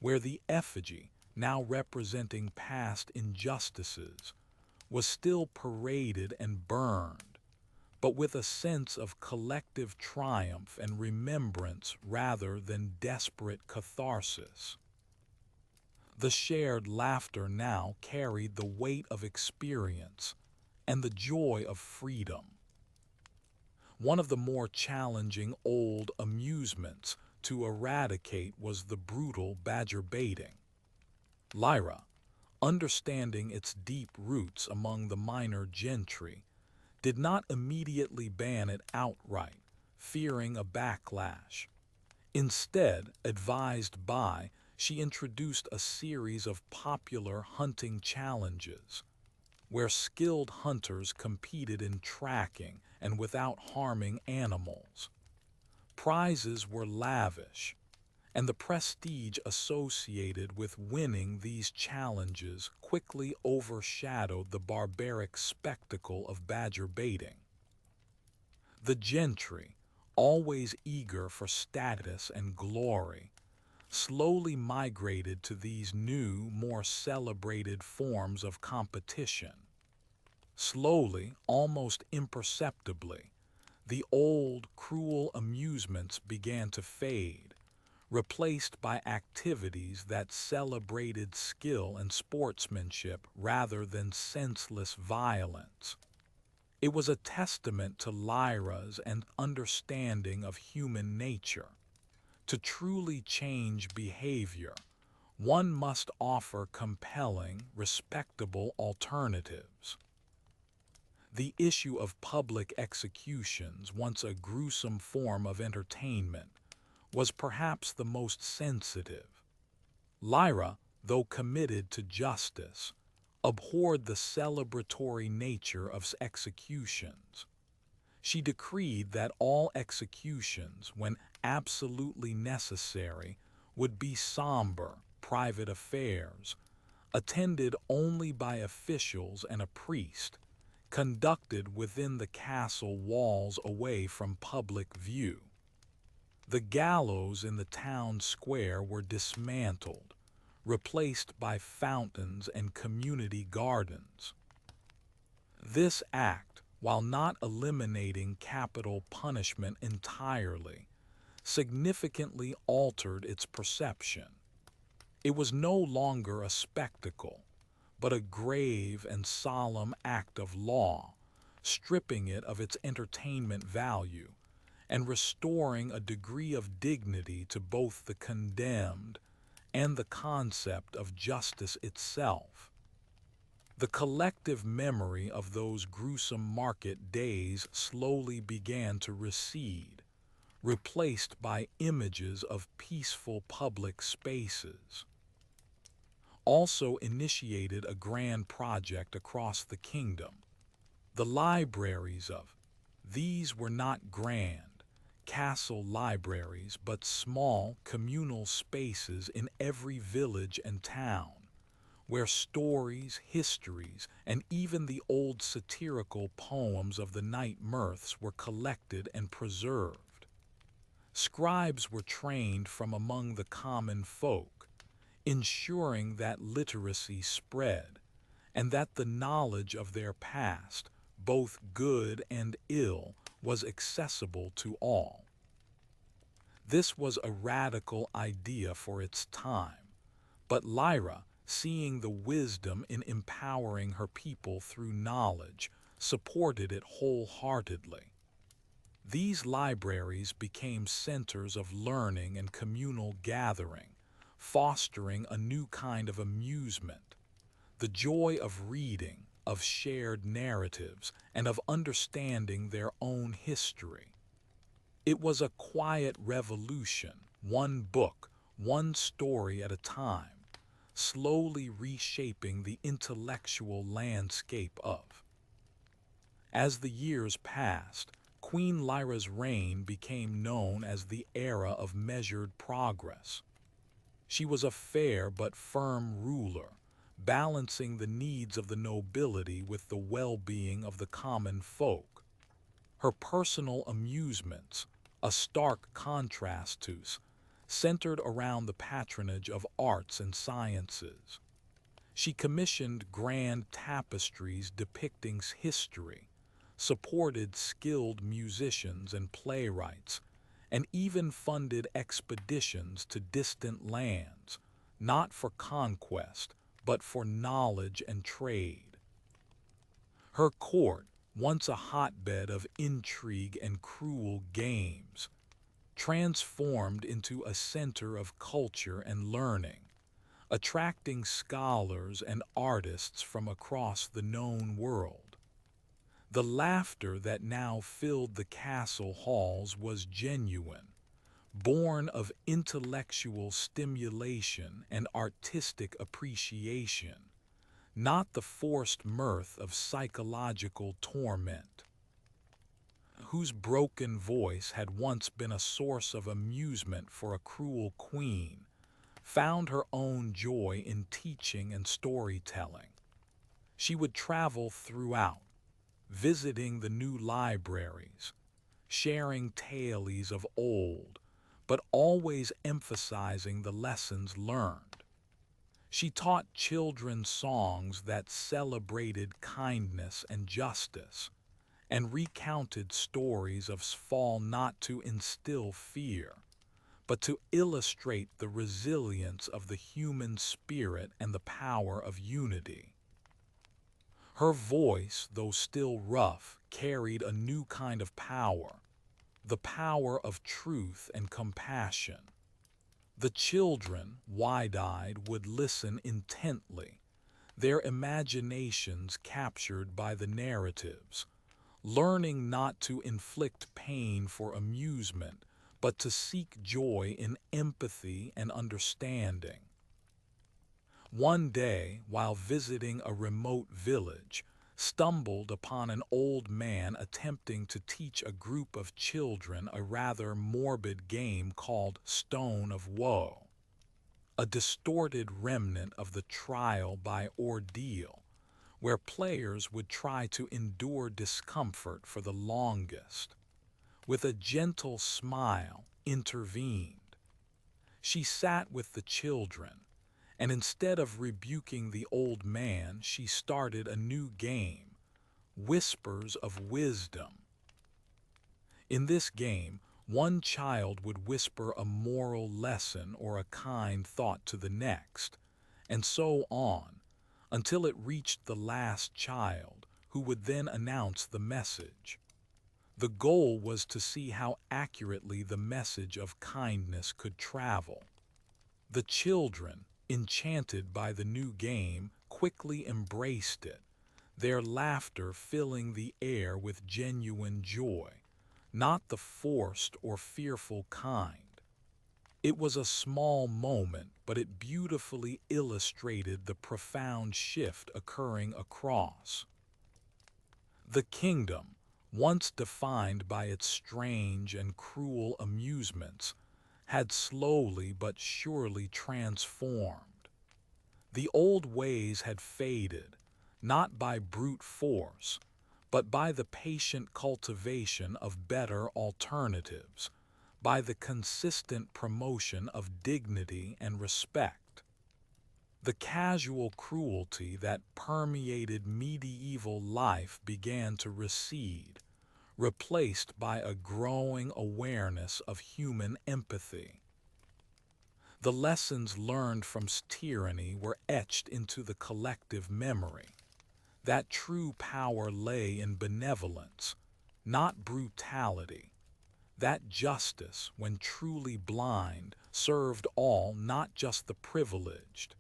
where the effigy, now representing past injustices, was still paraded and burned, but with a sense of collective triumph and remembrance rather than desperate catharsis. The shared laughter now carried the weight of experience and the joy of freedom. One of the more challenging old amusements to eradicate was the brutal badger baiting. Lyra, understanding its deep roots among the minor gentry, did not immediately ban it outright, fearing a backlash. Instead, advised by, she introduced a series of popular hunting challenges, where skilled hunters competed in tracking and without harming animals. Prizes were lavish, and the prestige associated with winning these challenges quickly overshadowed the barbaric spectacle of badger baiting. The gentry, always eager for status and glory, slowly migrated to these new, more celebrated forms of competition. Slowly, almost imperceptibly, the old, cruel amusements began to fade, replaced by activities that celebrated skill and sportsmanship rather than senseless violence. It was a testament to Lyra's and understanding of human nature. To truly change behavior, one must offer compelling, respectable alternatives. The issue of public executions, once a gruesome form of entertainment, was perhaps the most sensitive. Lyra, though committed to justice, abhorred the celebratory nature of executions. She decreed that all executions, when absolutely necessary, would be somber, private affairs, attended only by officials and a priest, conducted within the castle walls away from public view. The gallows in the town square were dismantled, replaced by fountains and community gardens. This act, while not eliminating capital punishment entirely, significantly altered its perception. It was no longer a spectacle, but a grave and solemn act of law, stripping it of its entertainment value and restoring a degree of dignity to both the condemned and the concept of justice itself. The collective memory of those gruesome market days slowly began to recede, replaced by images of peaceful public spaces. Also initiated a grand project across the kingdom. The libraries of these were not grand castle libraries, but small communal spaces in every village and town, where stories, histories, and even the old satirical poems of the night mirths were collected and preserved. Scribes were trained from among the common folk, ensuring that literacy spread, and that the knowledge of their past, both good and ill, was accessible to all. This was a radical idea for its time, but Lyra, seeing the wisdom in empowering her people through knowledge, supported it wholeheartedly. These libraries became centers of learning and communal gathering, fostering a new kind of amusement, the joy of reading, of shared narratives, and of understanding their own history. It was a quiet revolution, one book, one story at a time, slowly reshaping the intellectual landscape of. As the years passed, Queen Lyra's reign became known as the era of measured progress. She was a fair but firm ruler, balancing the needs of the nobility with the well-being of the common folk. Her personal amusements, a stark contrast to, centered around the patronage of arts and sciences. She commissioned grand tapestries depicting history, supported skilled musicians and playwrights, and even funded expeditions to distant lands, not for conquest, but for knowledge and trade. Her court, once a hotbed of intrigue and cruel games, transformed into a center of culture and learning, attracting scholars and artists from across the known world. The laughter that now filled the castle halls was genuine, born of intellectual stimulation and artistic appreciation, not the forced mirth of psychological torment. Whose broken voice had once been a source of amusement for a cruel queen, found her own joy in teaching and storytelling. She would travel throughout, visiting the new libraries, sharing tales of old, but always emphasizing the lessons learned. She taught children songs that celebrated kindness and justice, and recounted stories of fall not to instill fear, but to illustrate the resilience of the human spirit and the power of unity. Her voice, though still rough, carried a new kind of power, the power of truth and compassion. The children, wide-eyed, would listen intently, their imaginations captured by the narratives, learning not to inflict pain for amusement, but to seek joy in empathy and understanding. One day, while visiting a remote village, stumbled upon an old man attempting to teach a group of children a rather morbid game called Stone of Woe, a distorted remnant of the trial by ordeal, where players would try to endure discomfort for the longest. With a gentle smile, intervened. She sat with the children, and instead of rebuking the old man, she started a new game, Whispers of Wisdom. In this game, one child would whisper a moral lesson or a kind thought to the next, and so on, until it reached the last child, who would then announce the message. The goal was to see how accurately the message of kindness could travel. The children, enchanted by the new game, quickly embraced it, their laughter filling the air with genuine joy, not the forced or fearful kind. It was a small moment, but it beautifully illustrated the profound shift occurring across the kingdom, once defined by its strange and cruel amusements, had slowly but surely transformed. The old ways had faded, not by brute force, but by the patient cultivation of better alternatives, by the consistent promotion of dignity and respect. The casual cruelty that permeated medieval life began to recede, replaced by a growing awareness of human empathy. The lessons learned from tyranny were etched into the collective memory, that true power lay in benevolence, not brutality, that justice, when truly blind, served all, not just the privileged,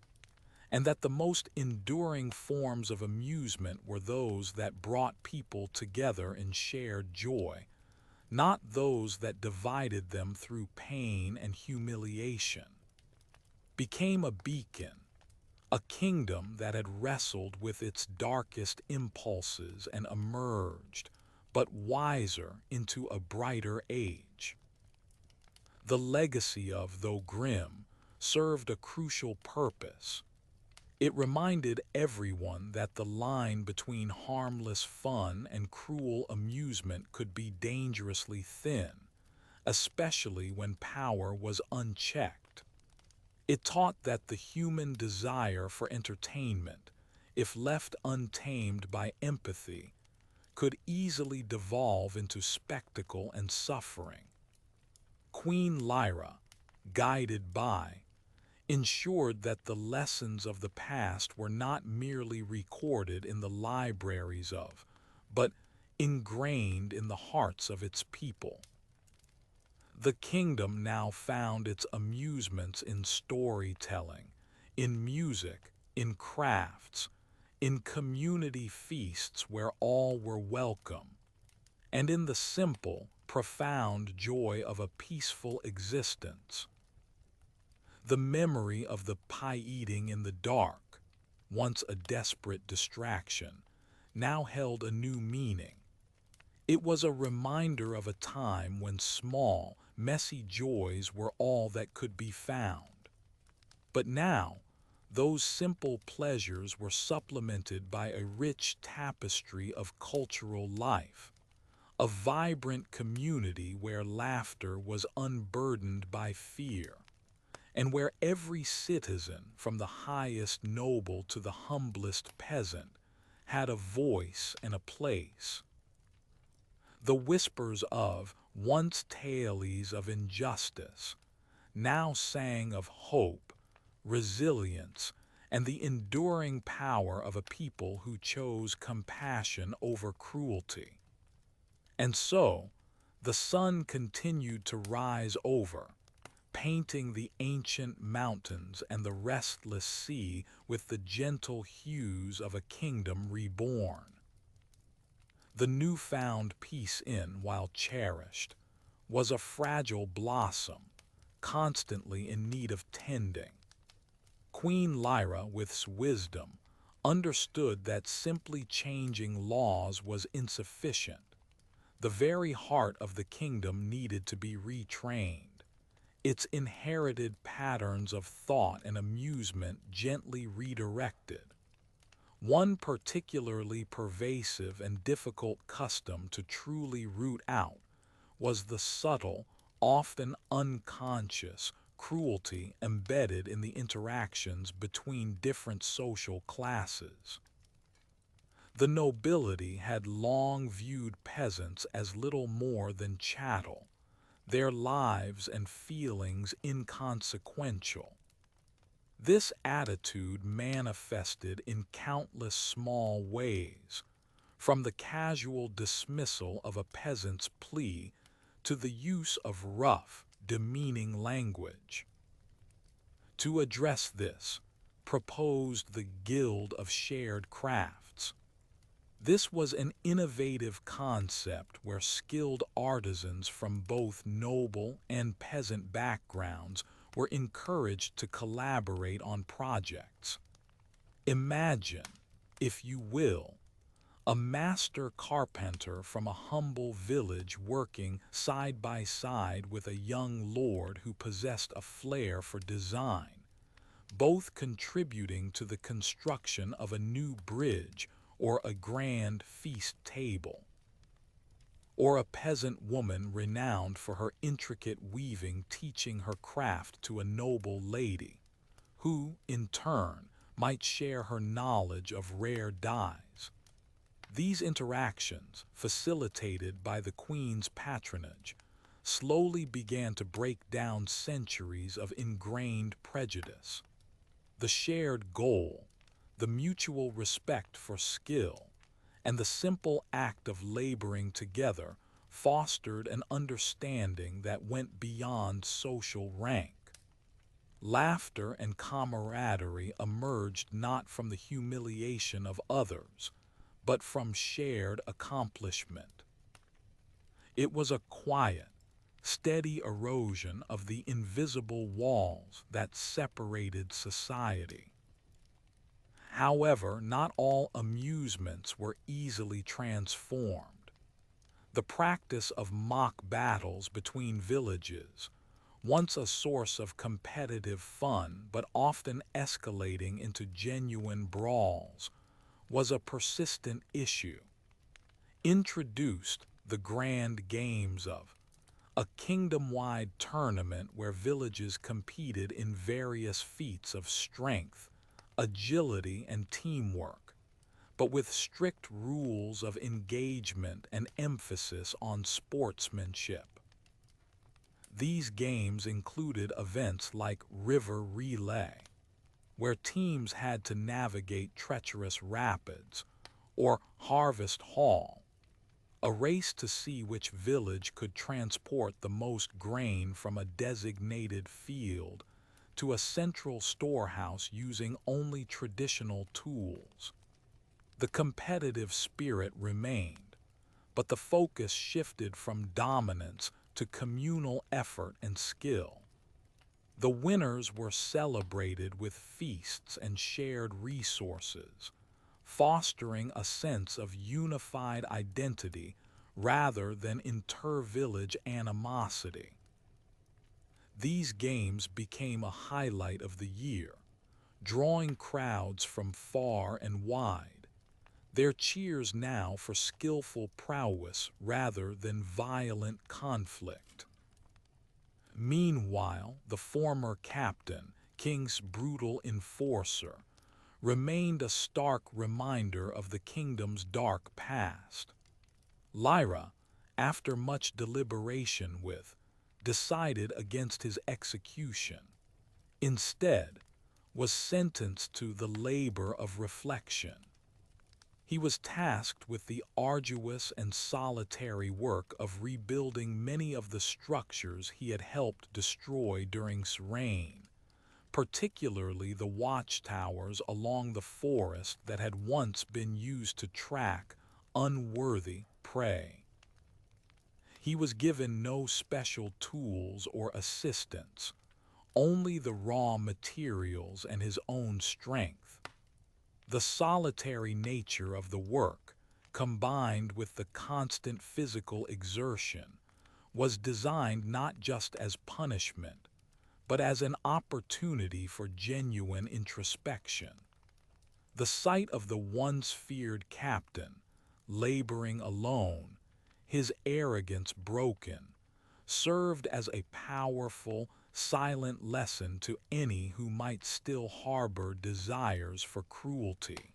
and that the most enduring forms of amusement were those that brought people together in shared joy, not those that divided them through pain and humiliation. Became a beacon, a kingdom that had wrestled with its darkest impulses and emerged, but wiser, into a brighter age. The legacy of, though grim, served a crucial purpose. It reminded everyone that the line between harmless fun and cruel amusement could be dangerously thin, especially when power was unchecked. It taught that the human desire for entertainment, if left untamed by empathy, could easily devolve into spectacle and suffering. Queen Lyra, guided by, ensured that the lessons of the past were not merely recorded in the libraries of, but ingrained in the hearts of its people. The kingdom now found its amusements in storytelling, in music, in crafts, in community feasts where all were welcome, and in the simple, profound joy of a peaceful existence. The memory of the pie eating in the dark, once a desperate distraction, now held a new meaning. It was a reminder of a time when small, messy joys were all that could be found. But now, those simple pleasures were supplemented by a rich tapestry of cultural life, a vibrant community where laughter was unburdened by fear, and where every citizen, from the highest noble to the humblest peasant, had a voice and a place. The whispers of, once tales of injustice, now sang of hope, resilience, and the enduring power of a people who chose compassion over cruelty. And so, the sun continued to rise over, painting the ancient mountains and the restless sea with the gentle hues of a kingdom reborn. The newfound peace in, while cherished, was a fragile blossom, constantly in need of tending. Queen Lyra, with wisdom, understood that simply changing laws was insufficient. The very heart of the kingdom needed to be retrained, its inherited patterns of thought and amusement gently redirected. One particularly pervasive and difficult custom to truly root out was the subtle, often unconscious, cruelty embedded in the interactions between different social classes. The nobility had long viewed peasants as little more than chattel, their lives and feelings inconsequential. This attitude manifested in countless small ways, from the casual dismissal of a peasant's plea to the use of rough, demeaning language. To address this, proposed the Guild of Shared Crafts. This was an innovative concept where skilled artisans from both noble and peasant backgrounds were encouraged to collaborate on projects. Imagine, if you will, a master carpenter from a humble village working side by side with a young lord who possessed a flair for design, both contributing to the construction of a new bridge or a grand feast table. Or a peasant woman renowned for her intricate weaving teaching her craft to a noble lady, who, in turn, might share her knowledge of rare dyes. These interactions, facilitated by the Queen's patronage, slowly began to break down centuries of ingrained prejudice. The shared goal, the mutual respect for skill, and the simple act of laboring together fostered an understanding that went beyond social rank. Laughter and camaraderie emerged not from the humiliation of others, but from shared accomplishment. It was a quiet, steady erosion of the invisible walls that separated society. However, not all amusements were easily transformed. The practice of mock battles between villages, once a source of competitive fun but often escalating into genuine brawls, was a persistent issue. Introduced the grand games of a kingdom-wide tournament where villages competed in various feats of strength, agility, and teamwork, but with strict rules of engagement and emphasis on sportsmanship. These games included events like river relay, where teams had to navigate treacherous rapids, or harvest hall, a race to see which village could transport the most grain from a designated field to a central storehouse using only traditional tools. The competitive spirit remained, but the focus shifted from dominance to communal effort and skill. The winners were celebrated with feasts and shared resources, fostering a sense of unified identity rather than inter-village animosity. These games became a highlight of the year, drawing crowds from far and wide, their cheers now for skillful prowess rather than violent conflict. Meanwhile, the former captain, King's brutal enforcer, remained a stark reminder of the kingdom's dark past. Lyra, after much deliberation decided against his execution. Instead, was sentenced to the labor of reflection. He was tasked with the arduous and solitary work of rebuilding many of the structures he had helped destroy during his reign, particularly the watchtowers along the forest that had once been used to track unworthy prey. He was given no special tools or assistance, only the raw materials and his own strength. The solitary nature of the work, combined with the constant physical exertion, was designed not just as punishment, but as an opportunity for genuine introspection. The sight of the once feared captain, laboring alone, his arrogance broken, served as a powerful, silent lesson to any who might still harbor desires for cruelty.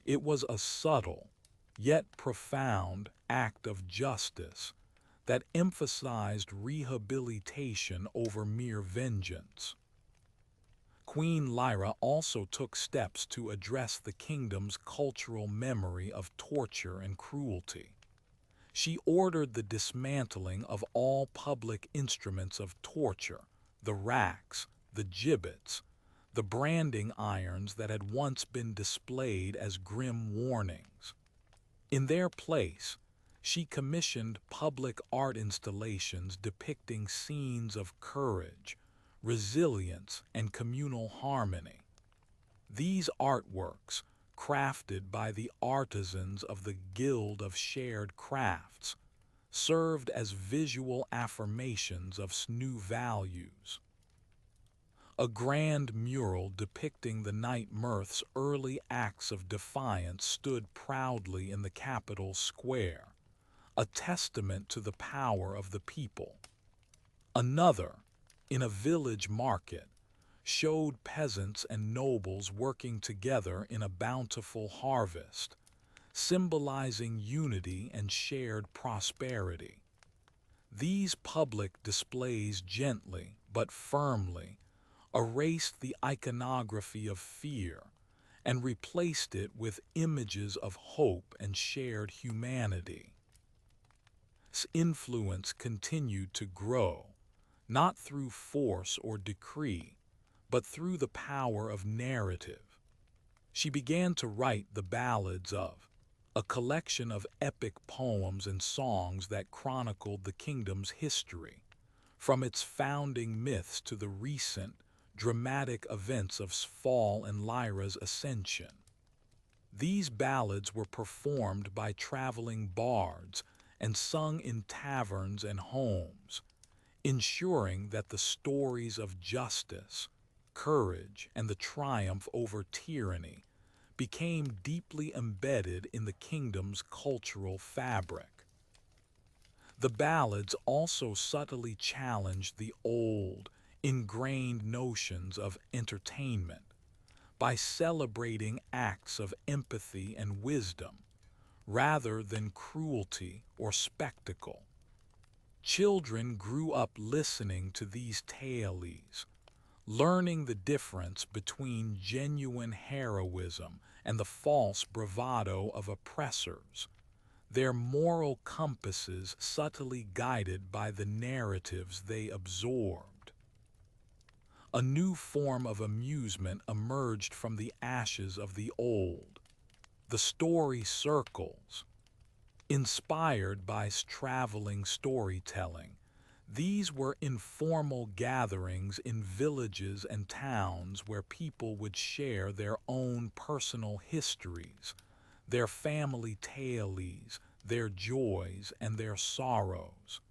It was a subtle, yet profound act of justice that emphasized rehabilitation over mere vengeance. Queen Lyra also took steps to address the kingdom's cultural memory of torture and cruelty. She ordered the dismantling of all public instruments of torture, the racks, the gibbets, the branding irons that had once been displayed as grim warnings. In their place, she commissioned public art installations depicting scenes of courage, resilience, and communal harmony. These artworks, crafted by the artisans of the Guild of Shared Crafts, served as visual affirmations of new values. A grand mural depicting the Night Mirth's early acts of defiance stood proudly in the capital square, a testament to the power of the people. Another, in a village market, showed peasants and nobles working together in a bountiful harvest, symbolizing unity and shared prosperity. These public displays gently but firmly erased the iconography of fear and replaced it with images of hope and shared humanity. Its influence continued to grow, not through force or decree, but through the power of narrative. She began to write the Ballads of, a collection of epic poems and songs that chronicled the kingdom's history, from its founding myths to the recent, dramatic events of fall and Lyra's ascension. These ballads were performed by traveling bards and sung in taverns and homes, ensuring that the stories of justice, courage, and the triumph over tyranny became deeply embedded in the kingdom's cultural fabric. The ballads also subtly challenged the old, ingrained notions of entertainment by celebrating acts of empathy and wisdom rather than cruelty or spectacle. Children grew up listening to these tales, learning the difference between genuine heroism and the false bravado of oppressors, their moral compasses subtly guided by the narratives they absorbed. A new form of amusement emerged from the ashes of the old, the story circles. Inspired by traveling storytelling, these were informal gatherings in villages and towns where people would share their own personal histories, their family tales, their joys, and their sorrows.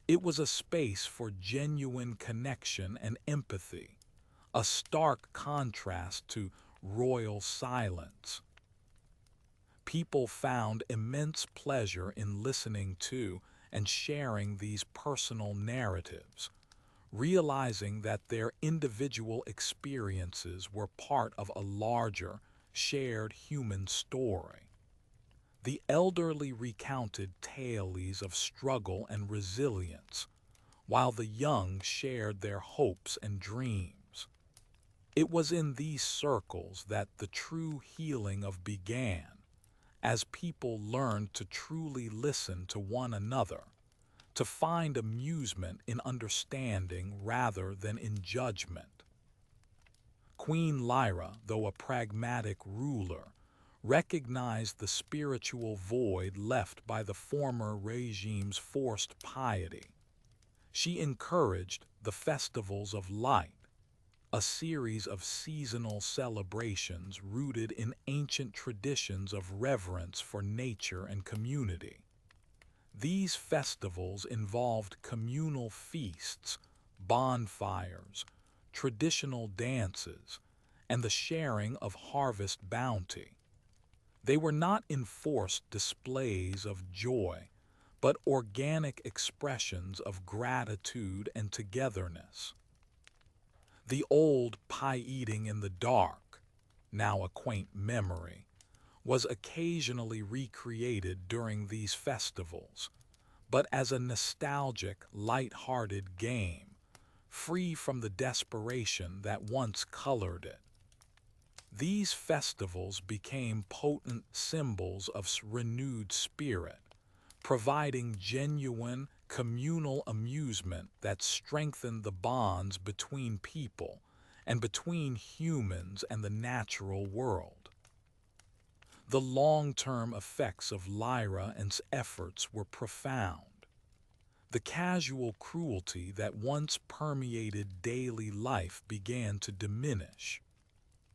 It was a space for genuine connection and empathy, a stark contrast to royal silence. People found immense pleasure in listening to and sharing these personal narratives, realizing that their individual experiences were part of a larger, shared human story. The elderly recounted tales of struggle and resilience, while the young shared their hopes and dreams. It was in these circles that the true healing of began, as people learned to truly listen to one another, to find amusement in understanding rather than in judgment. Queen Lyra, though a pragmatic ruler, recognized the spiritual void left by the former regime's forced piety. She encouraged the festivals of light, a series of seasonal celebrations rooted in ancient traditions of reverence for nature and community. These festivals involved communal feasts, bonfires, traditional dances, and the sharing of harvest bounty. They were not enforced displays of joy, but organic expressions of gratitude and togetherness. The old pie eating in the dark, now a quaint memory, was occasionally recreated during these festivals, but as a nostalgic, light-hearted game, free from the desperation that once colored it. These festivals became potent symbols of renewed spirit, providing genuine communal amusement that strengthened the bonds between people and between humans and the natural world. The long-term effects of Lyra and its efforts were profound. The casual cruelty that once permeated daily life began to diminish.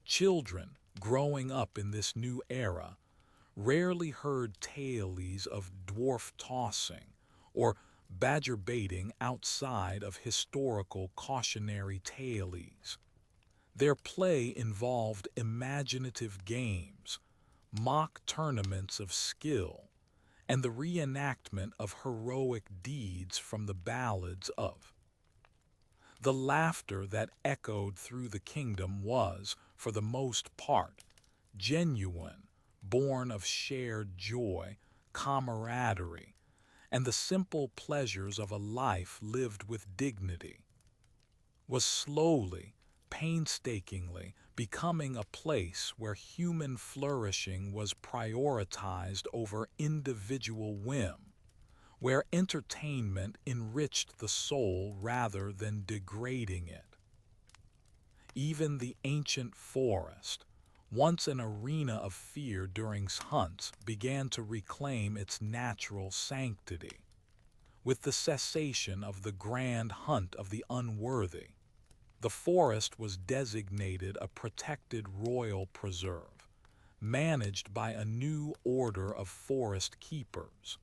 Children growing up in this new era rarely heard tales of dwarf tossing or badger baiting outside of historical cautionary tales. Their play involved imaginative games, mock tournaments of skill, and the reenactment of heroic deeds from the ballads of. The laughter that echoed through the kingdom was, for the most part, genuine, born of shared joy, camaraderie, and the simple pleasures of a life lived with dignity. Was slowly, painstakingly becoming a place where human flourishing was prioritized over individual whim, where entertainment enriched the soul rather than degrading it. Even the ancient forest, once an arena of fear during hunts, began to reclaim its natural sanctity. With the cessation of the grand hunt of the unworthy, the forest was designated a protected royal preserve, managed by a new order of forest keepers.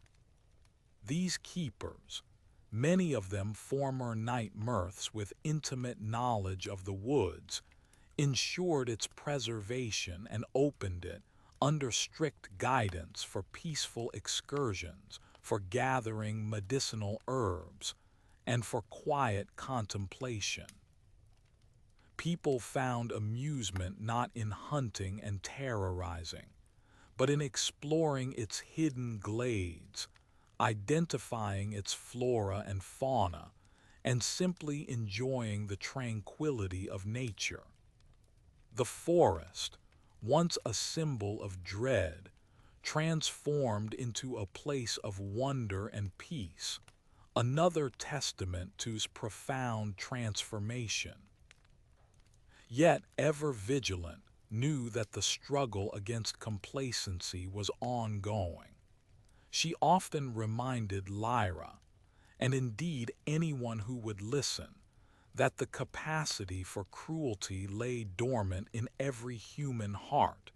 These keepers, many of them former night mirths with intimate knowledge of the woods, ensured its preservation and opened it under strict guidance for peaceful excursions, for gathering medicinal herbs, and for quiet contemplation. People found amusement not in hunting and terrorizing, but in exploring its hidden glades, identifying its flora and fauna, and simply enjoying the tranquility of nature. The forest, once a symbol of dread, transformed into a place of wonder and peace, another testament to its profound transformation. Yet, ever vigilant, knew that the struggle against complacency was ongoing. She often reminded Lyra, and indeed anyone who would listen, that the capacity for cruelty lay dormant in every human heart,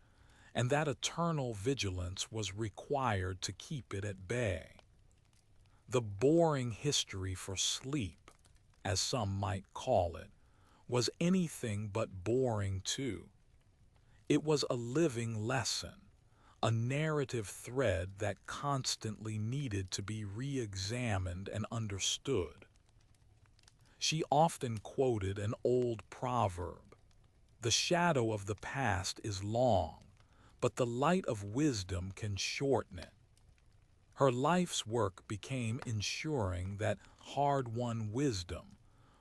and that eternal vigilance was required to keep it at bay. The boring history for sleep, as some might call it, was anything but boring too. It was a living lesson, a narrative thread that constantly needed to be re-examined and understood. She often quoted an old proverb: "The shadow of the past is long, but the light of wisdom can shorten it." Her life's work became ensuring that hard-won wisdom,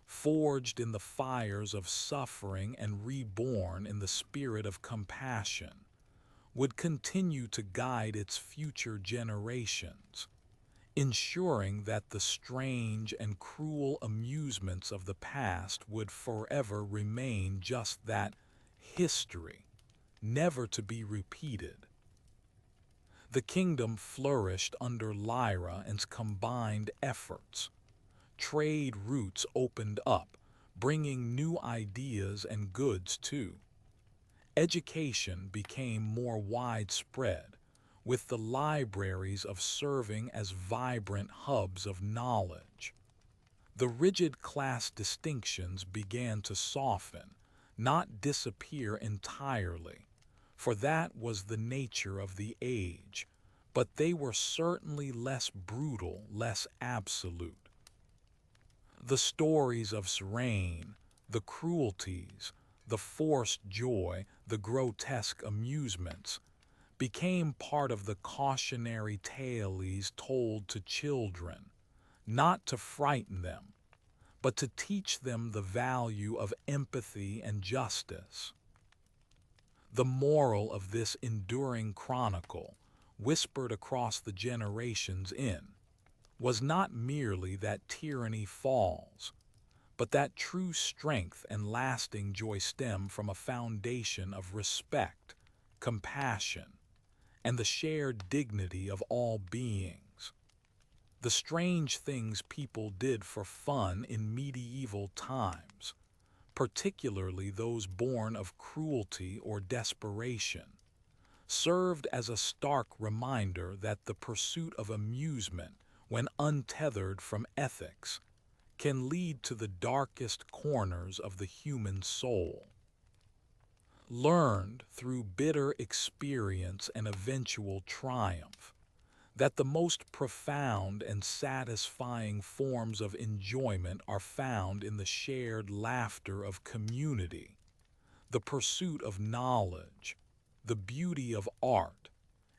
forged in the fires of suffering and reborn in the spirit of compassion, would continue to guide its future generations, ensuring that the strange and cruel amusements of the past would forever remain just that, history, never to be repeated. The kingdom flourished under Lyra and its combined efforts. Trade routes opened up, bringing new ideas and goods too. Education became more widespread, with the libraries of serving as vibrant hubs of knowledge. The rigid class distinctions began to soften, not disappear entirely, for that was the nature of the age, but they were certainly less brutal, less absolute. The stories of Serain, the cruelties, the forced joy, the grotesque amusements, became part of the cautionary tales told to children, not to frighten them, but to teach them the value of empathy and justice. The moral of this enduring chronicle, whispered across the generations was not merely that tyranny falls, but that true strength and lasting joy stem from a foundation of respect, compassion, and the shared dignity of all beings. The strange things people did for fun in medieval times, particularly those born of cruelty or desperation, served as a stark reminder that the pursuit of amusement, when untethered from ethics, can lead to the darkest corners of the human soul. Learned through bitter experience and eventual triumph, that the most profound and satisfying forms of enjoyment are found in the shared laughter of community, the pursuit of knowledge, the beauty of art,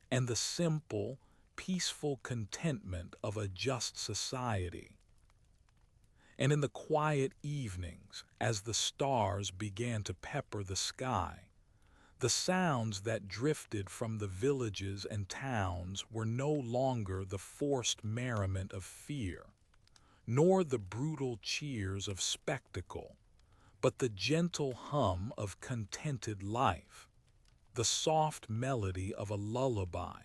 and the simple, peaceful contentment of a just society. And in the quiet evenings, as the stars began to pepper the sky, the sounds that drifted from the villages and towns were no longer the forced merriment of fear, nor the brutal cheers of spectacle, but the gentle hum of contented life, the soft melody of a lullaby,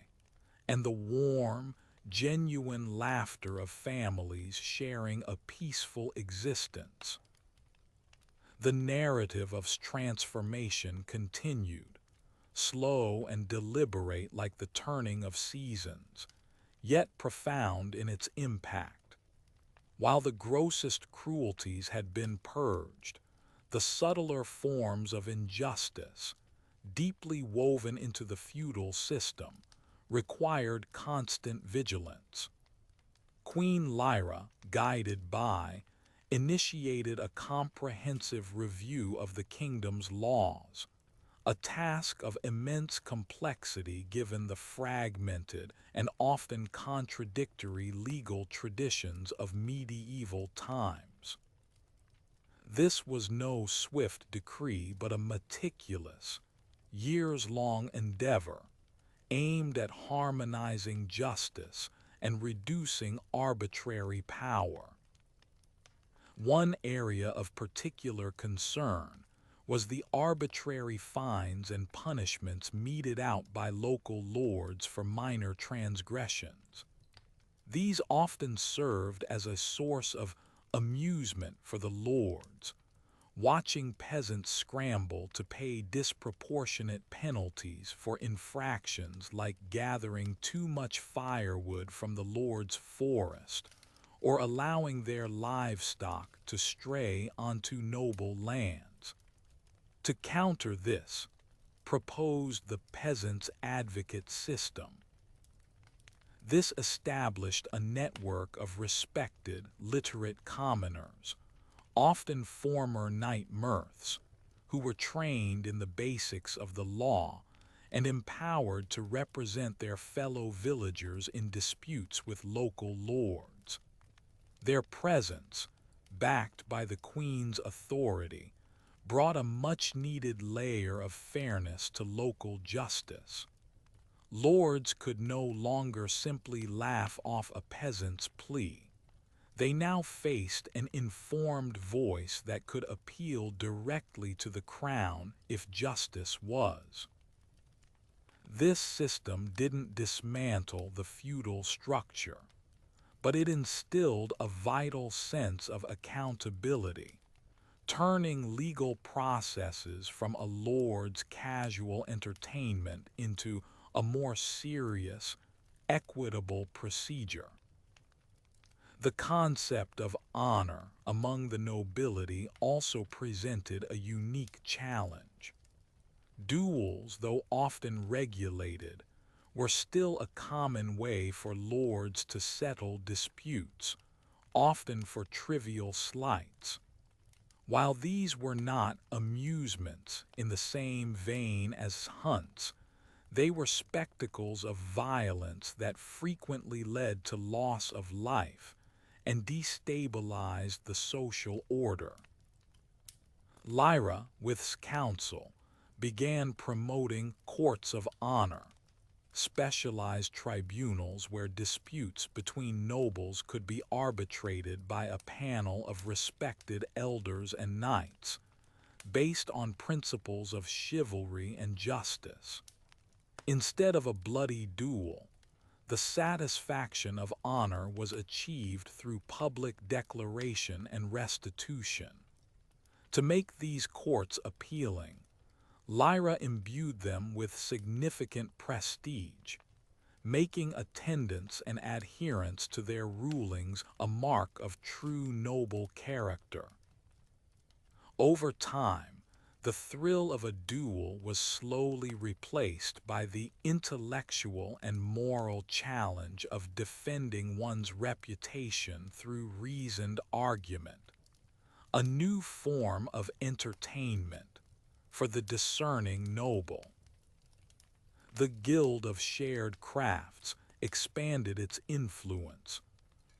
and the warm, genuine laughter of families sharing a peaceful existence. The narrative of transformation continued, slow and deliberate like the turning of seasons, yet profound in its impact. While the grossest cruelties had been purged, the subtler forms of injustice, deeply woven into the feudal system, required constant vigilance. Queen Lyra, guided by, initiated a comprehensive review of the kingdom's laws, a task of immense complexity given the fragmented and often contradictory legal traditions of medieval times. This was no swift decree but a meticulous, years-long endeavor aimed at harmonizing justice and reducing arbitrary power. One area of particular concern was the arbitrary fines and punishments meted out by local lords for minor transgressions. These often served as a source of amusement for the lords, watching peasants scramble to pay disproportionate penalties for infractions like gathering too much firewood from the lord's forest or allowing their livestock to stray onto noble lands. To counter this, proposed the peasants' advocate system. This established a network of respected, literate commoners, often former knight mirths, who were trained in the basics of the law and empowered to represent their fellow villagers in disputes with local lords. Their presence, backed by the Queen's authority, brought a much-needed layer of fairness to local justice. Lords could no longer simply laugh off a peasant's plea. They now faced an informed voice that could appeal directly to the crown if justice was. This system didn't dismantle the feudal structure, but it instilled a vital sense of accountability, turning legal processes from a lord's casual entertainment into a more serious, equitable procedure. The concept of honor among the nobility also presented a unique challenge. Duels, though often regulated, were still a common way for lords to settle disputes, often for trivial slights. While these were not amusements in the same vein as hunts, they were spectacles of violence that frequently led to loss of life and destabilized the social order. Lyra, with counsel, began promoting courts of honor, specialized tribunals where disputes between nobles could be arbitrated by a panel of respected elders and knights, based on principles of chivalry and justice. Instead of a bloody duel, the satisfaction of honor was achieved through public declaration and restitution. To make these courts appealing, Lyra imbued them with significant prestige, making attendance and adherence to their rulings a mark of true noble character. Over time, the thrill of a duel was slowly replaced by the intellectual and moral challenge of defending one's reputation through reasoned argument, a new form of entertainment for the discerning noble. The Guild of Shared Crafts expanded its influence,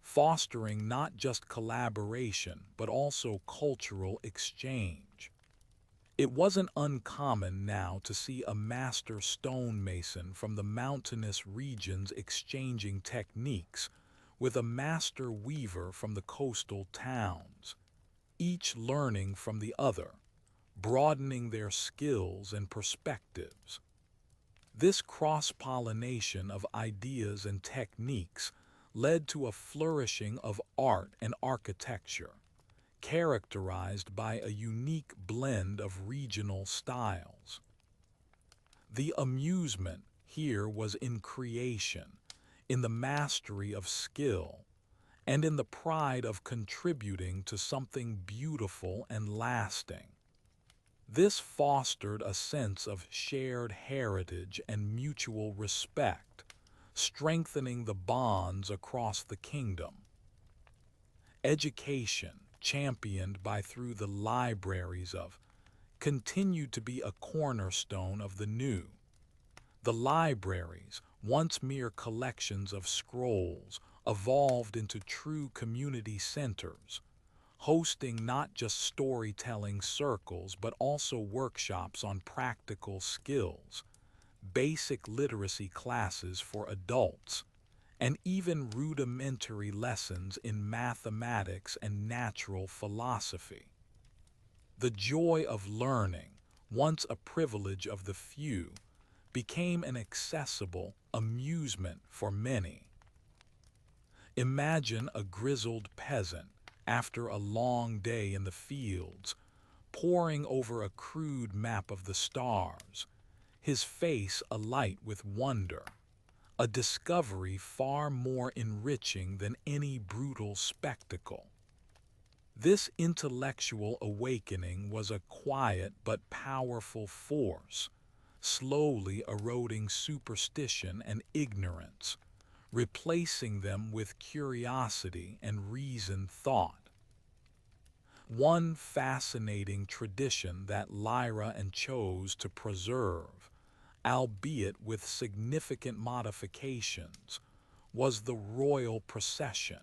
fostering not just collaboration but also cultural exchange. It wasn't uncommon now to see a master stonemason from the mountainous regions exchanging techniques with a master weaver from the coastal towns, each learning from the other, broadening their skills and perspectives. This cross-pollination of ideas and techniques led to a flourishing of art and architecture, characterized by a unique blend of regional styles. The amusement here was in creation, in the mastery of skill, and in the pride of contributing to something beautiful and lasting. This fostered a sense of shared heritage and mutual respect, strengthening the bonds across the kingdom. Education, championed by through the libraries of, continued to be a cornerstone of the new. The libraries, once mere collections of scrolls, evolved into true community centers, hosting not just storytelling circles but also workshops on practical skills, basic literacy classes for adults, and even rudimentary lessons in mathematics and natural philosophy. The joy of learning, once a privilege of the few, became an accessible amusement for many. Imagine a grizzled peasant, after a long day in the fields, poring over a crude map of the stars, his face alight with wonder, a discovery far more enriching than any brutal spectacle. This intellectual awakening was a quiet but powerful force, slowly eroding superstition and ignorance, replacing them with curiosity and reasoned thought. One fascinating tradition that Lyra chose to preserve, albeit with significant modifications, was the royal procession.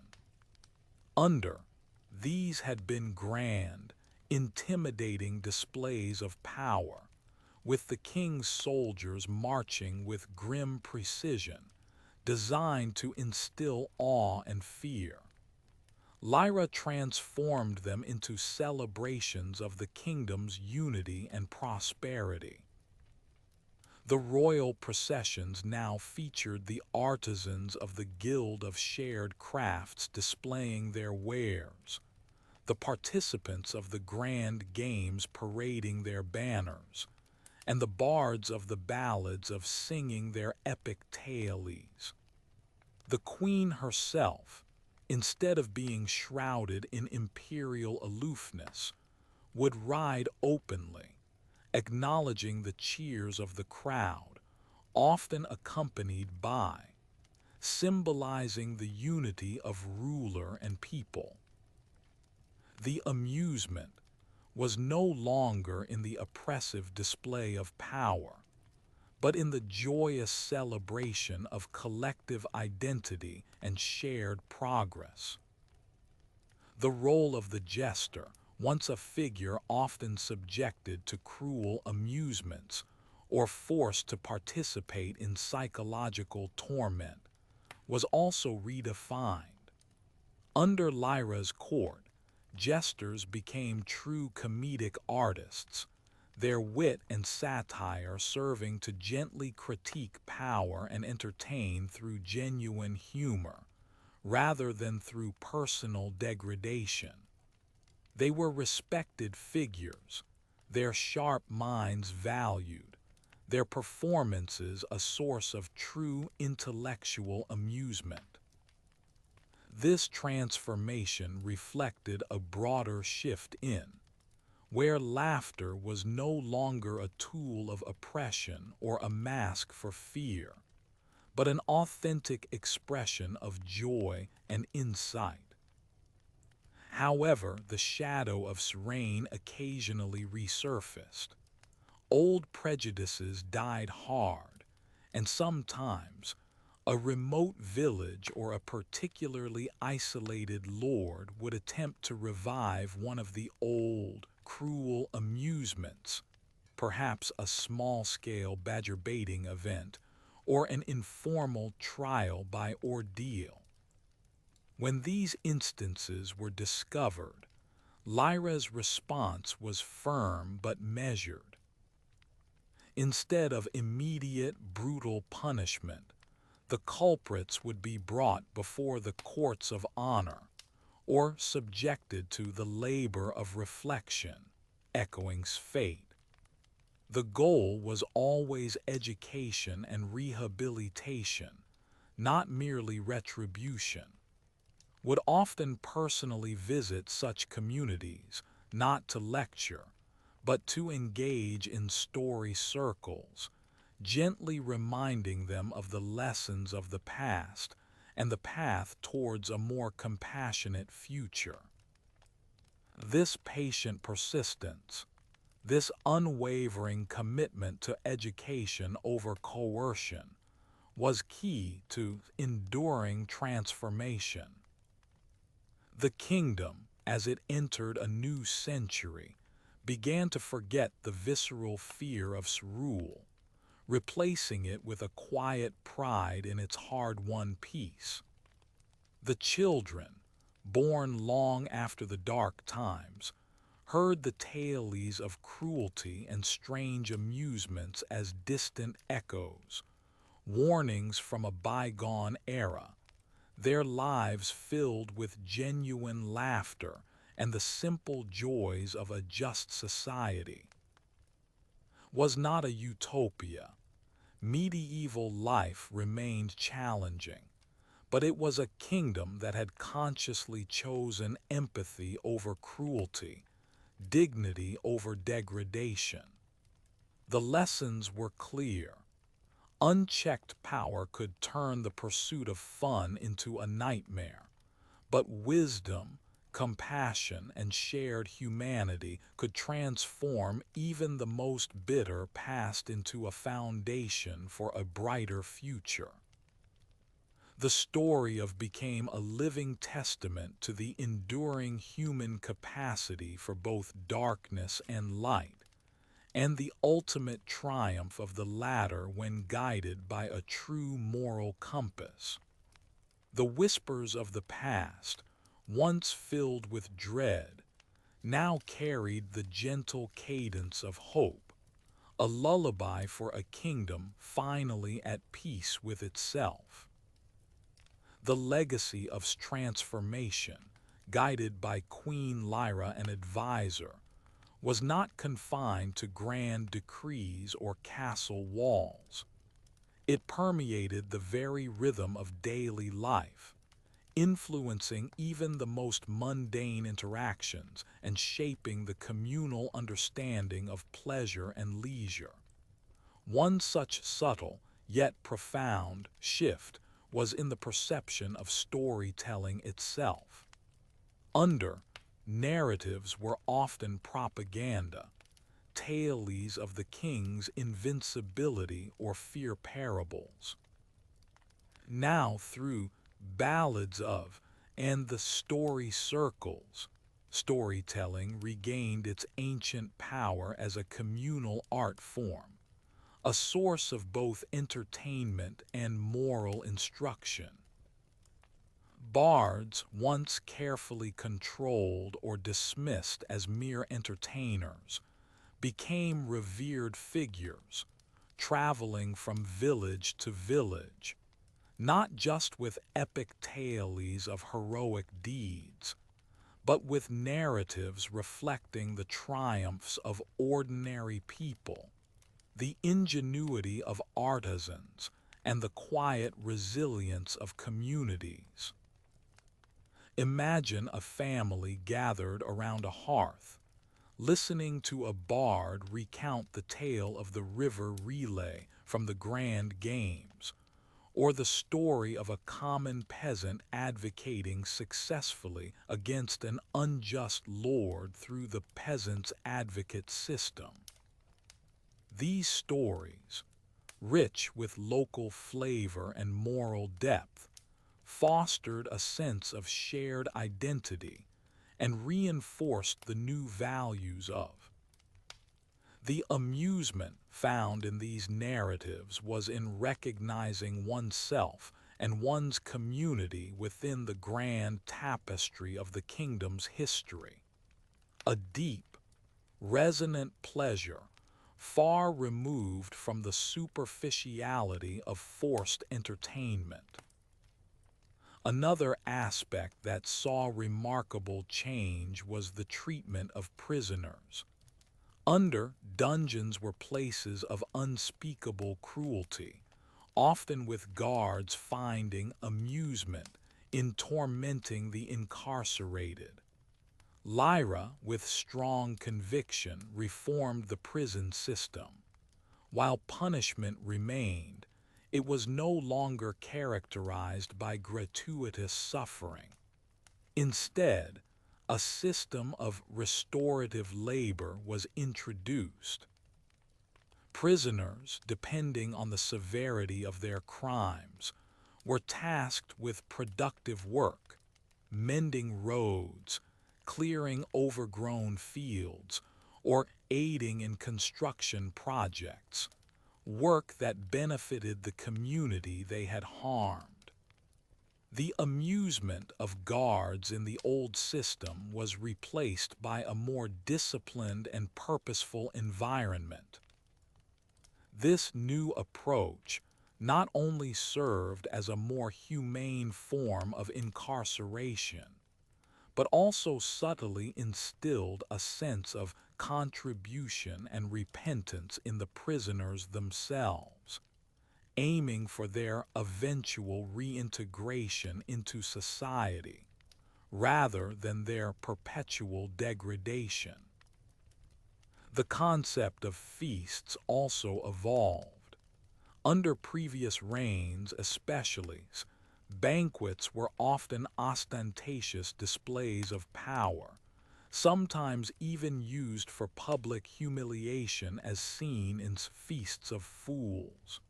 Under these had been grand, intimidating displays of power, with the king's soldiers marching with grim precision, designed to instill awe and fear. Lyra transformed them into celebrations of the kingdom's unity and prosperity. The royal processions now featured the artisans of the Guild of Shared Crafts displaying their wares, the participants of the grand games parading their banners, and the bards of the ballads of singing their epic tales. The queen herself, instead of being shrouded in imperial aloofness, would ride openly, acknowledging the cheers of the crowd, often accompanied by, symbolizing the unity of ruler and people. The amusement was no longer in the oppressive display of power, but in the joyous celebration of collective identity and shared progress. The role of the jester, once a figure often subjected to cruel amusements or forced to participate in psychological torment, was also redefined. Under Lyra's court, jesters became true comedic artists, their wit and satire serving to gently critique power and entertain through genuine humor, rather than through personal degradation. They were respected figures, their sharp minds valued, their performances a source of true intellectual amusement. This transformation reflected a broader shift in where laughter was no longer a tool of oppression or a mask for fear, but an authentic expression of joy and insight. However, the shadow of Srain occasionally resurfaced. Old prejudices died hard, and sometimes a remote village or a particularly isolated lord would attempt to revive one of the old, cruel amusements, perhaps a small-scale badger baiting event or an informal trial by ordeal. When these instances were discovered, Lyra's response was firm but measured. Instead of immediate, brutal punishment, the culprits would be brought before the courts of honor or subjected to the labor of reflection, echoing fate. The goal was always education and rehabilitation, not merely retribution. Would often personally visit such communities, not to lecture, but to engage in story circles, gently reminding them of the lessons of the past and the path towards a more compassionate future. This patient persistence, this unwavering commitment to education over coercion, was key to enduring transformation. The kingdom, as it entered a new century, began to forget the visceral fear of rule, replacing it with a quiet pride in its hard-won peace. The children, born long after the dark times, heard the tales of cruelty and strange amusements as distant echoes, warnings from a bygone era, their lives filled with genuine laughter and the simple joys of a just society. Was not a utopia. Medieval life remained challenging, but it was a kingdom that had consciously chosen empathy over cruelty, dignity over degradation. The lessons were clear. Unchecked power could turn the pursuit of fun into a nightmare, but wisdom, compassion, and shared humanity could transform even the most bitter past into a foundation for a brighter future. The story of became a living testament to the enduring human capacity for both darkness and light, and the ultimate triumph of the latter when guided by a true moral compass. The whispers of the past, once filled with dread, now carried the gentle cadence of hope, a lullaby for a kingdom finally at peace with itself. The legacy of transformation guided by Queen Lyra, an advisor, was not confined to grand decrees or castle walls. It permeated the very rhythm of daily life, influencing even the most mundane interactions and shaping the communal understanding of pleasure and leisure. One such subtle, yet profound, shift was in the perception of storytelling itself. Under narratives were often propaganda, tales of the king's invincibility or fear parables. Now through ballads of and the story circles, storytelling regained its ancient power as a communal art form, a source of both entertainment and moral instruction. Bards, once carefully controlled or dismissed as mere entertainers, became revered figures, traveling from village to village, not just with epic tales of heroic deeds, but with narratives reflecting the triumphs of ordinary people, the ingenuity of artisans, and the quiet resilience of communities. Imagine a family gathered around a hearth, listening to a bard recount the tale of the river relay from the Grand Games, or the story of a common peasant advocating successfully against an unjust lord through the peasants' advocate system. These stories, rich with local flavor and moral depth, fostered a sense of shared identity and reinforced the new values of. The amusement found in these narratives was in recognizing oneself and one's community within the grand tapestry of the kingdom's history. A deep, resonant pleasure, far removed from the superficiality of forced entertainment. Another aspect that saw remarkable change was the treatment of prisoners. Under dungeons were places of unspeakable cruelty, often with guards finding amusement in tormenting the incarcerated. Lyra, with strong conviction, reformed the prison system. While punishment remained, it was no longer characterized by gratuitous suffering. Instead, a system of restorative labor was introduced. Prisoners, depending on the severity of their crimes, were tasked with productive work, mending roads, clearing overgrown fields, or aiding in construction projects, work that benefited the community they had harmed. The amusement of guards in the old system was replaced by a more disciplined and purposeful environment. This new approach not only served as a more humane form of incarceration, but also subtly instilled a sense of contribution and repentance in the prisoners themselves, aiming for their eventual reintegration into society, rather than their perpetual degradation. The concept of feasts also evolved. Under previous reigns especially, banquets were often ostentatious displays of power, sometimes even used for public humiliation as seen in feasts of fools.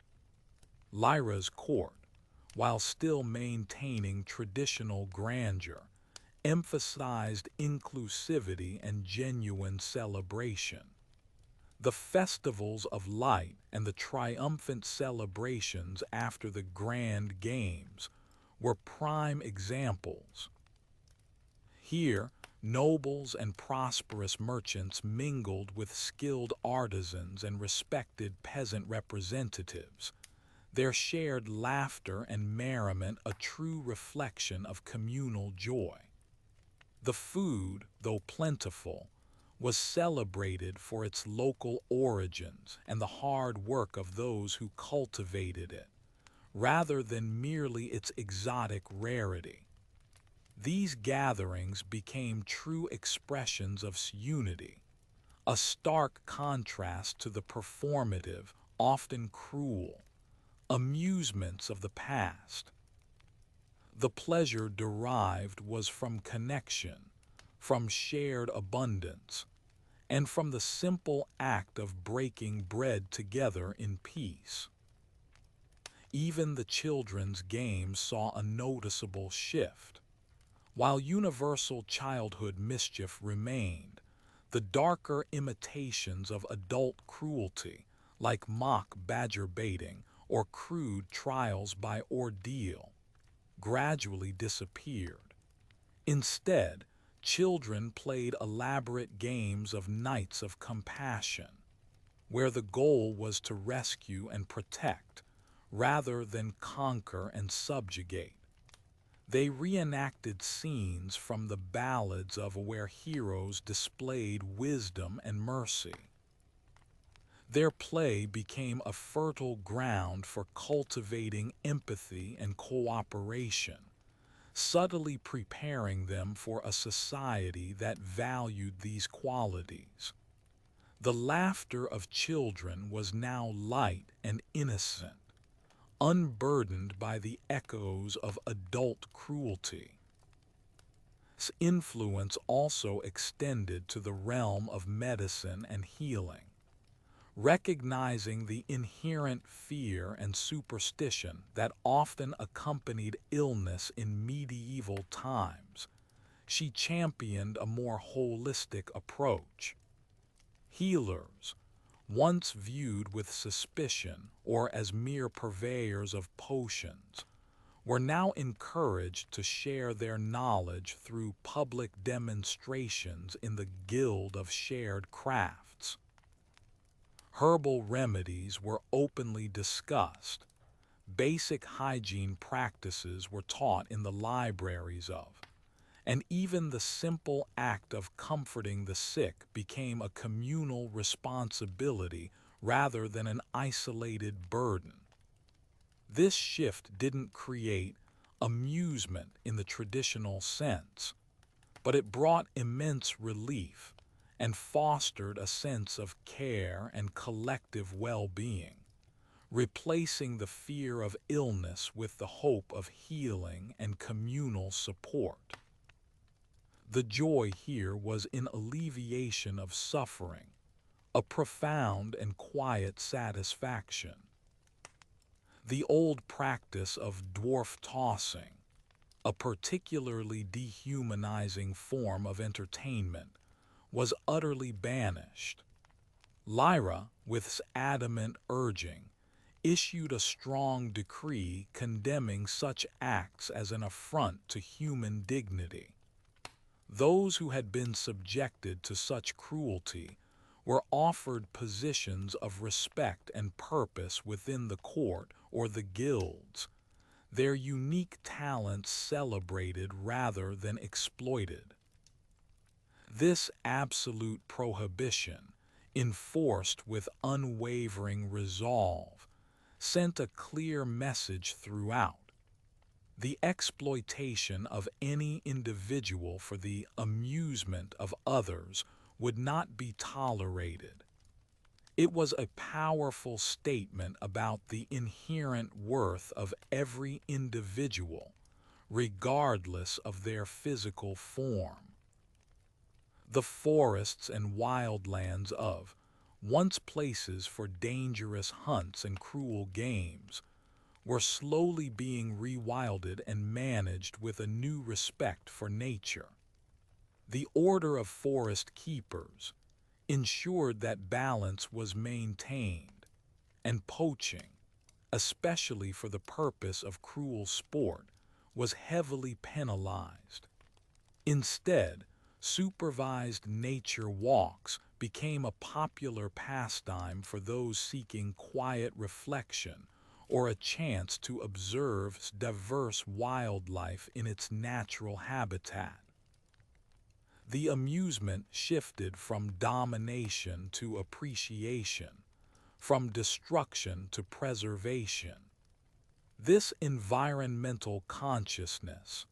Lyra's court, while still maintaining traditional grandeur, emphasized inclusivity and genuine celebration. The festivals of light and the triumphant celebrations after the Grand Games were prime examples. Here, nobles and prosperous merchants mingled with skilled artisans and respected peasant representatives, their shared laughter and merriment a true reflection of communal joy. The food, though plentiful, was celebrated for its local origins and the hard work of those who cultivated it, rather than merely its exotic rarity. These gatherings became true expressions of unity, a stark contrast to the performative, often cruel, amusements of the past. The pleasure derived was from connection, from shared abundance, and from the simple act of breaking bread together in peace. Even the children's games saw a noticeable shift. While universal childhood mischief remained, the darker imitations of adult cruelty, like mock badger baiting or crude trials by ordeal, gradually disappeared. Instead, children played elaborate games of Knights of Compassion, where the goal was to rescue and protect, rather than conquer and subjugate. They reenacted scenes from the ballads of where heroes displayed wisdom and mercy. Their play became a fertile ground for cultivating empathy and cooperation, subtly preparing them for a society that valued these qualities. The laughter of children was now light and innocent, unburdened by the echoes of adult cruelty. Its influence also extended to the realm of medicine and healing. Recognizing the inherent fear and superstition that often accompanied illness in medieval times, she championed a more holistic approach. Healers, once viewed with suspicion or as mere purveyors of potions, were now encouraged to share their knowledge through public demonstrations in the Guild of Shared Crafts. Herbal remedies were openly discussed. Basic hygiene practices were taught in the libraries of, and even the simple act of comforting the sick became a communal responsibility rather than an isolated burden. This shift didn't create amusement in the traditional sense, but it brought immense relief and fostered a sense of care and collective well-being, replacing the fear of illness with the hope of healing and communal support. The joy here was in alleviation of suffering, a profound and quiet satisfaction. The old practice of dwarf tossing, a particularly dehumanizing form of entertainment, was utterly banished. Lyra, with adamant urging, issued a strong decree condemning such acts as an affront to human dignity. Those who had been subjected to such cruelty were offered positions of respect and purpose within the court or the guilds, their unique talents celebrated rather than exploited. This absolute prohibition, enforced with unwavering resolve, sent a clear message throughout. The exploitation of any individual for the amusement of others would not be tolerated. It was a powerful statement about the inherent worth of every individual, regardless of their physical form. The forests and wildlands of, once places for dangerous hunts and cruel games, were slowly being rewilded and managed with a new respect for nature. The Order of Forest Keepers ensured that balance was maintained, and poaching, especially for the purpose of cruel sport, was heavily penalized. Instead, supervised nature walks became a popular pastime for those seeking quiet reflection or a chance to observe diverse wildlife in its natural habitat. The amusement shifted from domination to appreciation, from destruction to preservation. This environmental consciousness,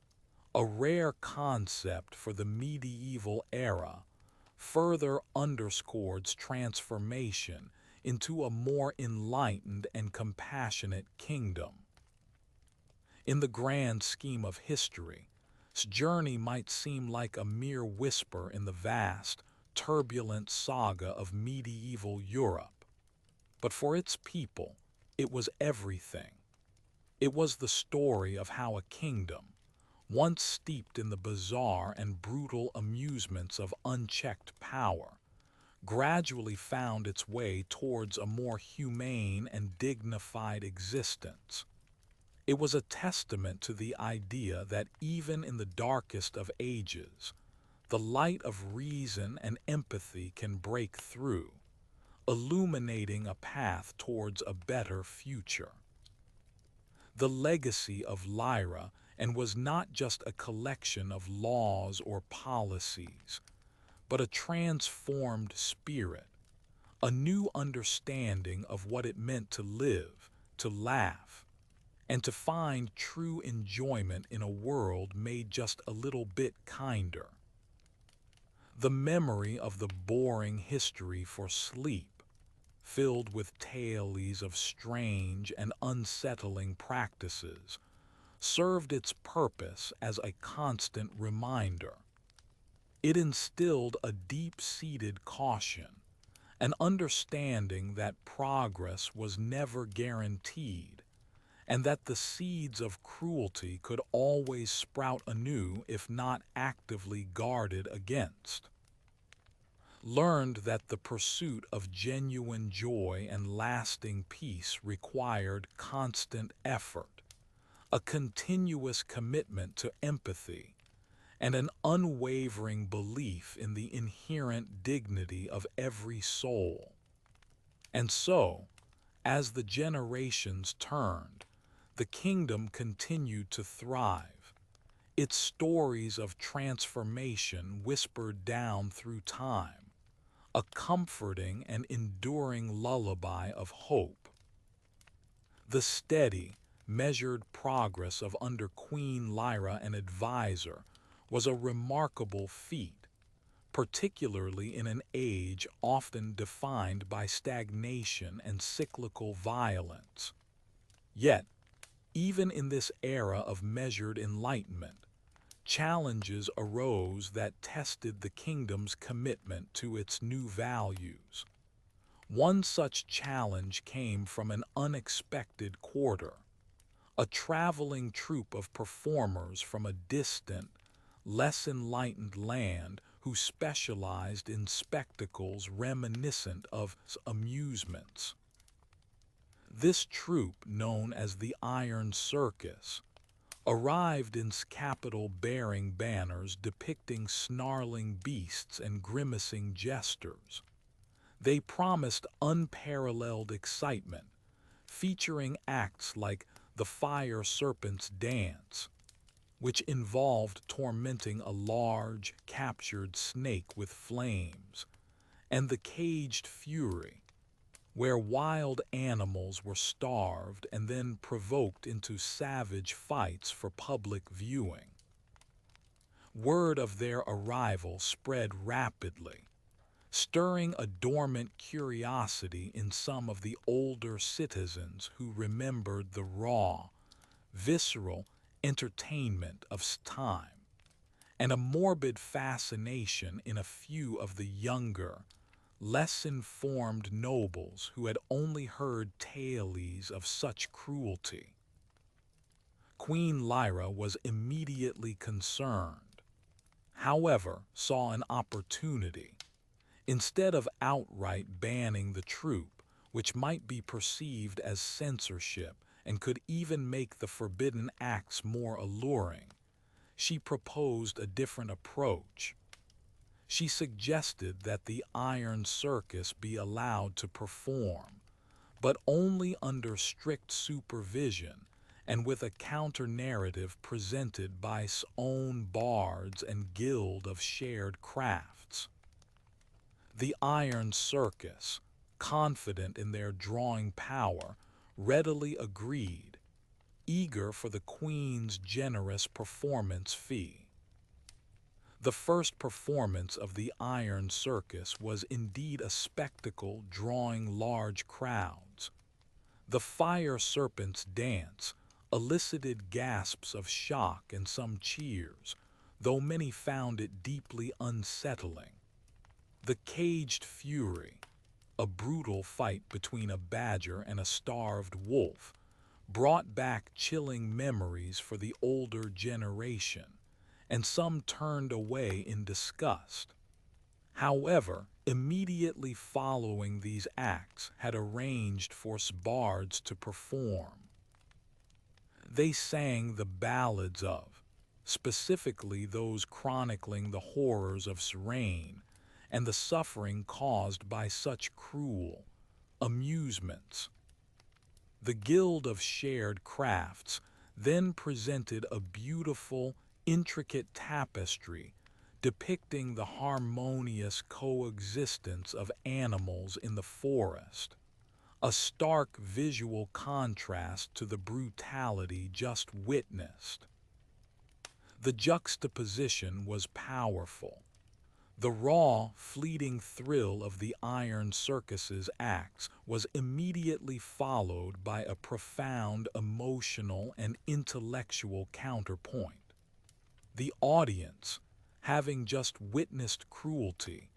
a rare concept for the medieval era, further underscores transformation into a more enlightened and compassionate kingdom. In the grand scheme of history, this journey might seem like a mere whisper in the vast, turbulent saga of medieval Europe. But for its people, it was everything. It was the story of how a kingdom, once steeped in the bizarre and brutal amusements of unchecked power, gradually found its way towards a more humane and dignified existence. It was a testament to the idea that even in the darkest of ages, the light of reason and empathy can break through, illuminating a path towards a better future. The legacy of Lyra and was not just a collection of laws or policies, but a transformed spirit, a new understanding of what it meant to live, to laugh, and to find true enjoyment in a world made just a little bit kinder. The memory of the boring history for sleep, filled with tales of strange and unsettling practices, served its purpose as a constant reminder. It instilled a deep-seated caution, an understanding that progress was never guaranteed, and that the seeds of cruelty could always sprout anew if not actively guarded against. Learned that the pursuit of genuine joy and lasting peace required constant effort, a continuous commitment to empathy, and an unwavering belief in the inherent dignity of every soul. And so, as the generations turned, the kingdom continued to thrive, its stories of transformation whispered down through time, a comforting and enduring lullaby of hope. The steady, measured progress of under Queen Lyra and advisor was a remarkable feat, particularly in an age often defined by stagnation and cyclical violence. Yet, even in this era of measured enlightenment, challenges arose that tested the kingdom's commitment to its new values. One such challenge came from an unexpected quarter. A traveling troupe of performers from a distant, less enlightened land who specialized in spectacles reminiscent of amusements. This troupe, known as the Iron Circus, arrived in capital bearing banners depicting snarling beasts and grimacing jesters. They promised unparalleled excitement, featuring acts like the Fire Serpent's Dance, which involved tormenting a large, captured snake with flames, and the Caged Fury, where wild animals were starved and then provoked into savage fights for public viewing. Word of their arrival spread rapidly, stirring a dormant curiosity in some of the older citizens who remembered the raw, visceral entertainment of time, and a morbid fascination in a few of the younger, less informed nobles who had only heard tales of such cruelty. Queen Lyra was immediately concerned, however, saw an opportunity. Instead of outright banning the troupe, which might be perceived as censorship and could even make the forbidden acts more alluring, she proposed a different approach. She suggested that the Iron Circus be allowed to perform, but only under strict supervision and with a counter-narrative presented by its own bards and guild of shared crafts. The Iron Circus, confident in their drawing power, readily agreed, eager for the Queen's generous performance fee. The first performance of the Iron Circus was indeed a spectacle drawing large crowds. The Fire Serpent's dance elicited gasps of shock and some cheers, though many found it deeply unsettling. The Caged Fury, a brutal fight between a badger and a starved wolf, brought back chilling memories for the older generation, and some turned away in disgust. However, immediately following these acts had arranged for bards to perform. They sang the ballads of, specifically those chronicling the horrors of Serain and the suffering caused by such cruel amusements. The Guild of Shared Crafts then presented a beautiful, intricate tapestry depicting the harmonious coexistence of animals in the forest, a stark visual contrast to the brutality just witnessed. The juxtaposition was powerful. The raw, fleeting thrill of the Iron Circus's acts was immediately followed by a profound emotional and intellectual counterpoint. The audience, having just witnessed cruelty,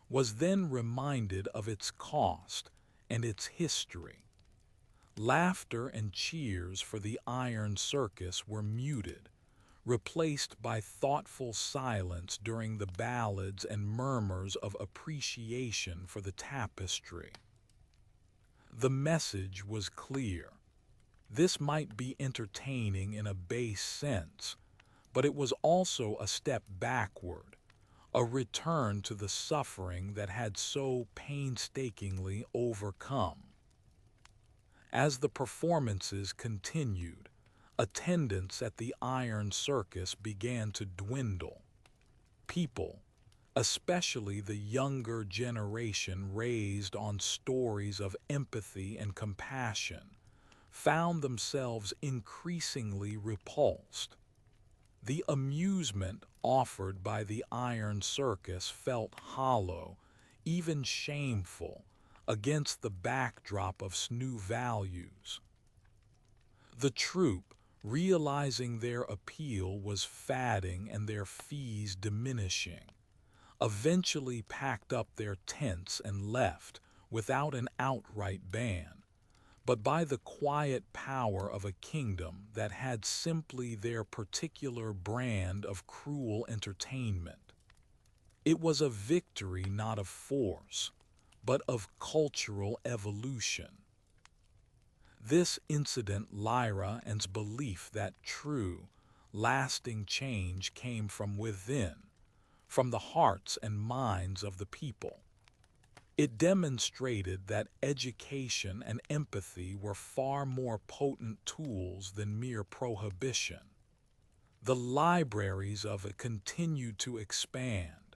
was then reminded of its cost and its history. Laughter and cheers for the Iron Circus were muted, replaced by thoughtful silence during the ballads and murmurs of appreciation for the tapestry. The message was clear. This might be entertaining in a base sense, but it was also a step backward, a return to the suffering that had so painstakingly overcome. As the performances continued, attendance at the Iron Circus began to dwindle. People, especially the younger generation raised on stories of empathy and compassion, found themselves increasingly repulsed. The amusement offered by the Iron Circus felt hollow, even shameful, against the backdrop of new values. The troupe, realizing their appeal was fading and their fees diminishing, eventually packed up their tents and left without an outright ban, but by the quiet power of a kingdom that had simply their particular brand of cruel entertainment. It was a victory not of force, but of cultural evolution. This incident Lyra and's belief that true, lasting change came from within, from the hearts and minds of the people. It demonstrated that education and empathy were far more potent tools than mere prohibition. The libraries of it continued to expand,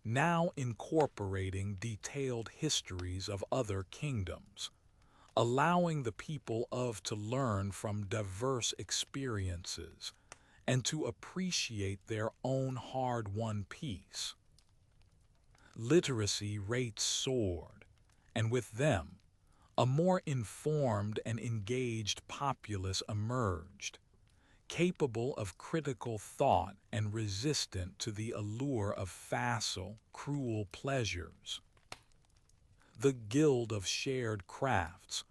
now incorporating detailed histories of other kingdoms, allowing the people of to learn from diverse experiences and to appreciate their own hard-won peace. Literacy rates soared, and with them, a more informed and engaged populace emerged, capable of critical thought and resistant to the allure of facile, cruel pleasures. The Guild of Shared Crafts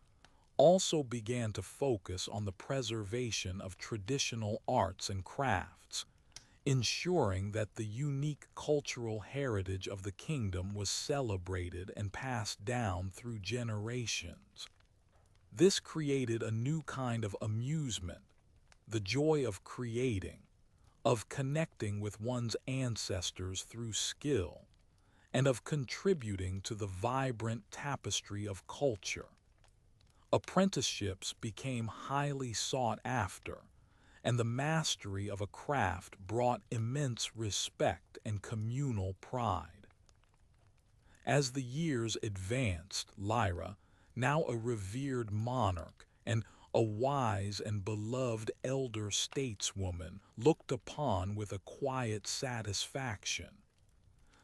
also began to focus on the preservation of traditional arts and crafts, ensuring that the unique cultural heritage of the kingdom was celebrated and passed down through generations. This created a new kind of amusement, the joy of creating, of connecting with one's ancestors through skill, and of contributing to the vibrant tapestry of culture. Apprenticeships became highly sought after, and the mastery of a craft brought immense respect and communal pride. As the years advanced, Lyra, now a revered monarch and a wise and beloved elder stateswoman, looked upon with a quiet satisfaction.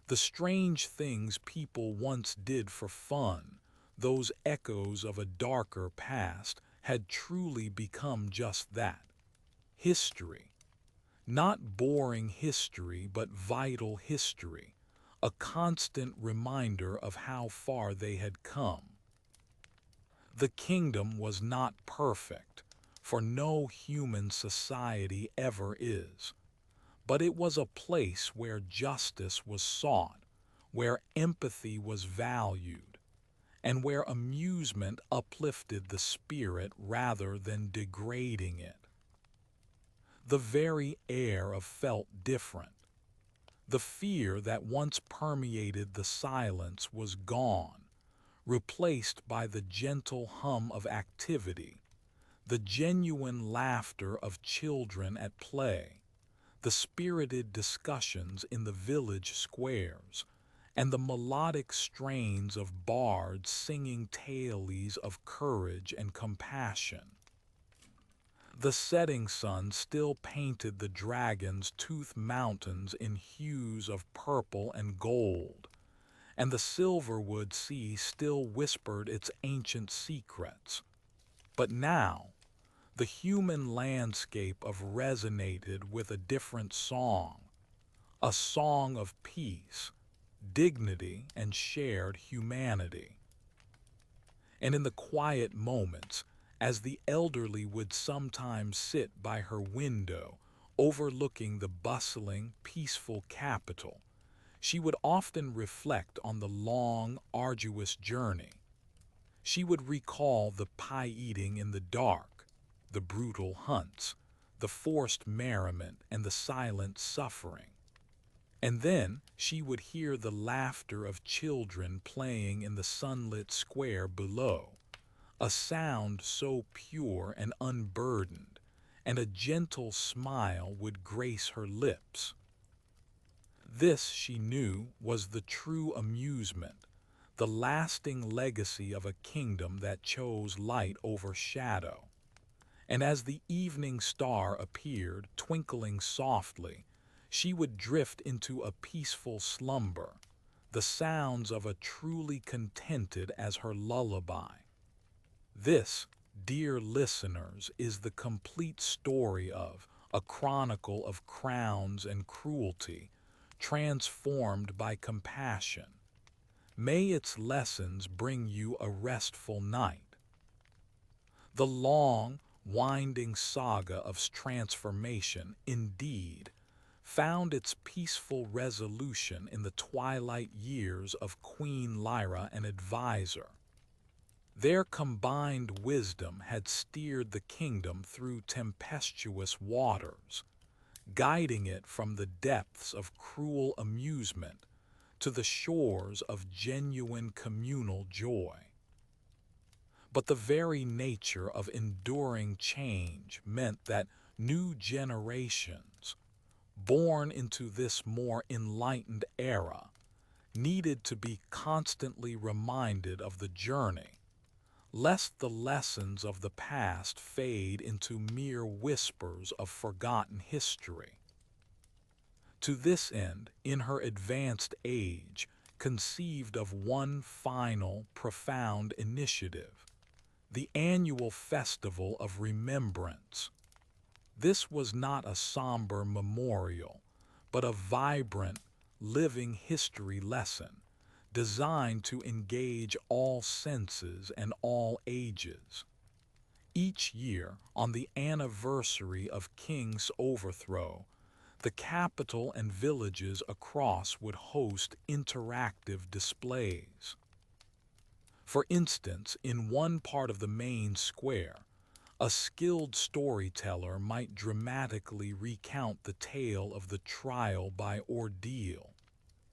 The strange things people once did for fun, those echoes of a darker past, had truly become just that: history. Not boring history, but vital history, a constant reminder of how far they had come. The kingdom was not perfect, for no human society ever is, but it was a place where justice was sought, where empathy was valued, and where amusement uplifted the spirit rather than degrading it. The very air felt different. The fear that once permeated the silence was gone, replaced by the gentle hum of activity, the genuine laughter of children at play, the spirited discussions in the village squares, and the melodic strains of bards singing tales of courage and compassion. The setting sun still painted the dragon's tooth mountains in hues of purple and gold, and the silverwood sea still whispered its ancient secrets. But now, the human landscape resonated with a different song, a song of peace, dignity, and shared humanity. And in the quiet moments, as the elderly would sometimes sit by her window, overlooking the bustling, peaceful capital, she would often reflect on the long, arduous journey. She would recall the pie-eating in the dark, the brutal hunts, the forced merriment, and the silent suffering. And then she would hear the laughter of children playing in the sunlit square below, a sound so pure and unburdened, and a gentle smile would grace her lips. This, she knew, was the true amusement, the lasting legacy of a kingdom that chose light over shadow. And as the evening star appeared, twinkling softly, she would drift into a peaceful slumber, the sounds of a truly contented as her lullaby. This, dear listeners, is the complete story of A Chronicle of Crowns and Cruelty, transformed by compassion. May its lessons bring you a restful night. The long, winding saga of transformation, indeed, found its peaceful resolution in the twilight years of Queen Lyra and Advisor. Their combined wisdom had steered the kingdom through tempestuous waters, guiding it from the depths of cruel amusement to the shores of genuine communal joy. But the very nature of enduring change meant that new generations, born into this more enlightened era, needed to be constantly reminded of the journey, lest the lessons of the past fade into mere whispers of forgotten history. To this end, in her advanced age, conceived of one final, profound initiative: the annual Festival of Remembrance. This was not a somber memorial, but a vibrant, living history lesson, designed to engage all senses and all ages. Each year, on the anniversary of King's overthrow, the capital and villages across would host interactive displays. For instance, in one part of the main square, a skilled storyteller might dramatically recount the tale of the trial by ordeal,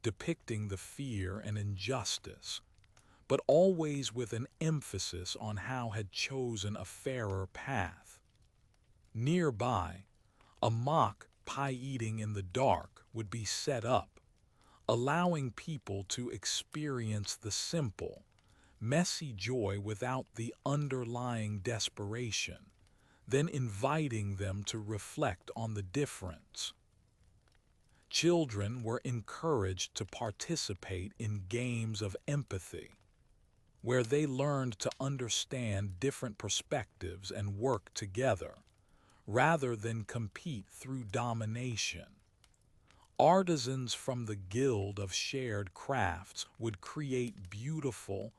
depicting the fear and injustice. but always with an emphasis on how had chosen a fairer path. Nearby, a mock pie-eating in the dark would be set up, allowing people to experience the simple, messy joy without the underlying desperation, then inviting them to reflect on the difference. Children were encouraged to participate in games of empathy, where they learned to understand different perspectives and work together, rather than compete through domination. Artisans from the Guild of Shared Crafts would create beautiful,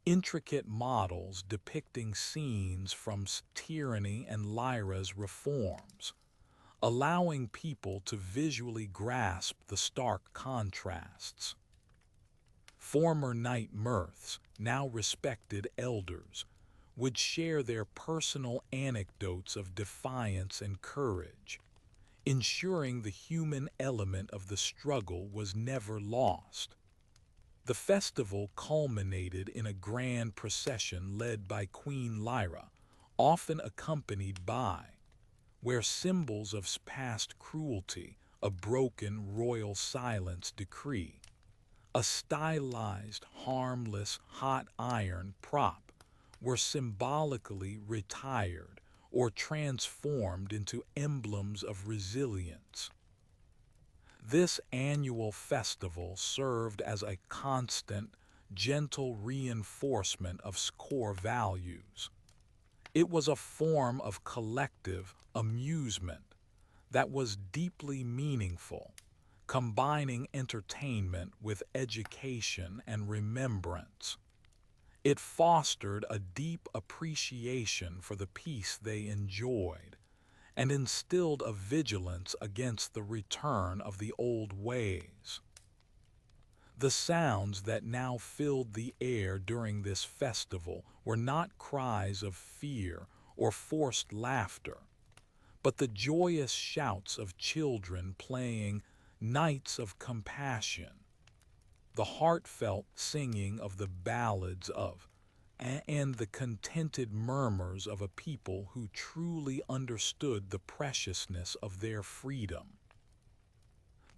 intricate models depicting scenes from Tyranny and Lyra's reforms, allowing people to visually grasp the stark contrasts. Former knight mirths, now respected elders, would share their personal anecdotes of defiance and courage, ensuring the human element of the struggle was never lost. The festival culminated in a grand procession led by Queen Lyra, often accompanied by, where symbols of past cruelty, a broken royal silence decree, a stylized, harmless hot iron prop were symbolically retired or transformed into emblems of resilience. This annual festival served as a constant, gentle reinforcement of core values. It was a form of collective amusement that was deeply meaningful, combining entertainment with education and remembrance. It fostered a deep appreciation for the peace they enjoyed and instilled a vigilance against the return of the old ways. The sounds that now filled the air during this festival were not cries of fear or forced laughter, but the joyous shouts of children playing Nights of Compassion, the heartfelt singing of the ballads of, and the contented murmurs of a people who truly understood the preciousness of their freedom.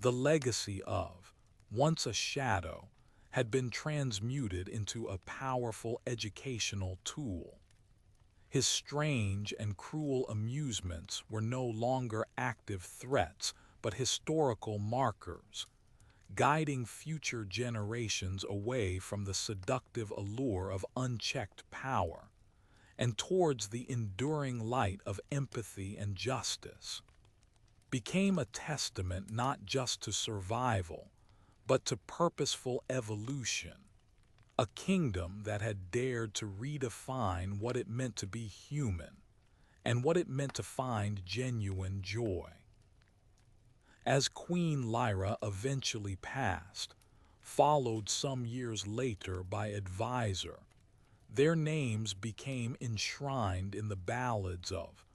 The legacy of, once a shadow, had been transmuted into a powerful educational tool. His strange and cruel amusements were no longer active threats, but historical markers, guiding future generations away from the seductive allure of unchecked power and towards the enduring light of empathy and justice. Became a testament not just to survival, but to purposeful evolution, a kingdom that had dared to redefine what it meant to be human and what it meant to find genuine joy. As Queen Lyra eventually passed, followed some years later by advisor, their names became enshrined in the ballads of,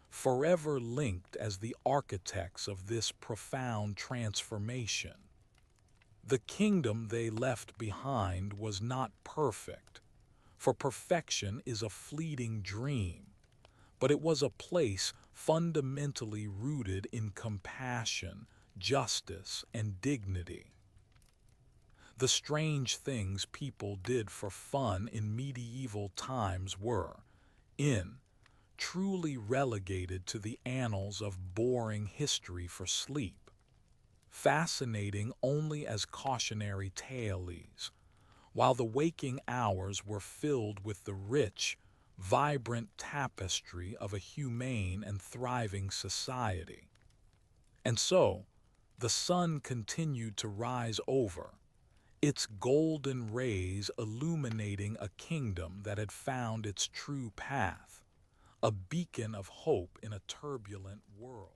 forever linked as the architects of this profound transformation. The kingdom they left behind was not perfect, for perfection is a fleeting dream, but it was a place fundamentally rooted in compassion, justice, and dignity. The strange things people did for fun in medieval times were, in, truly relegated to the annals of boring history for sleep, fascinating only as cautionary tales, while the waking hours were filled with the rich, vibrant tapestry of a humane and thriving society. And so, the sun continued to rise over, its golden rays illuminating a kingdom that had found its true path, a beacon of hope in a turbulent world.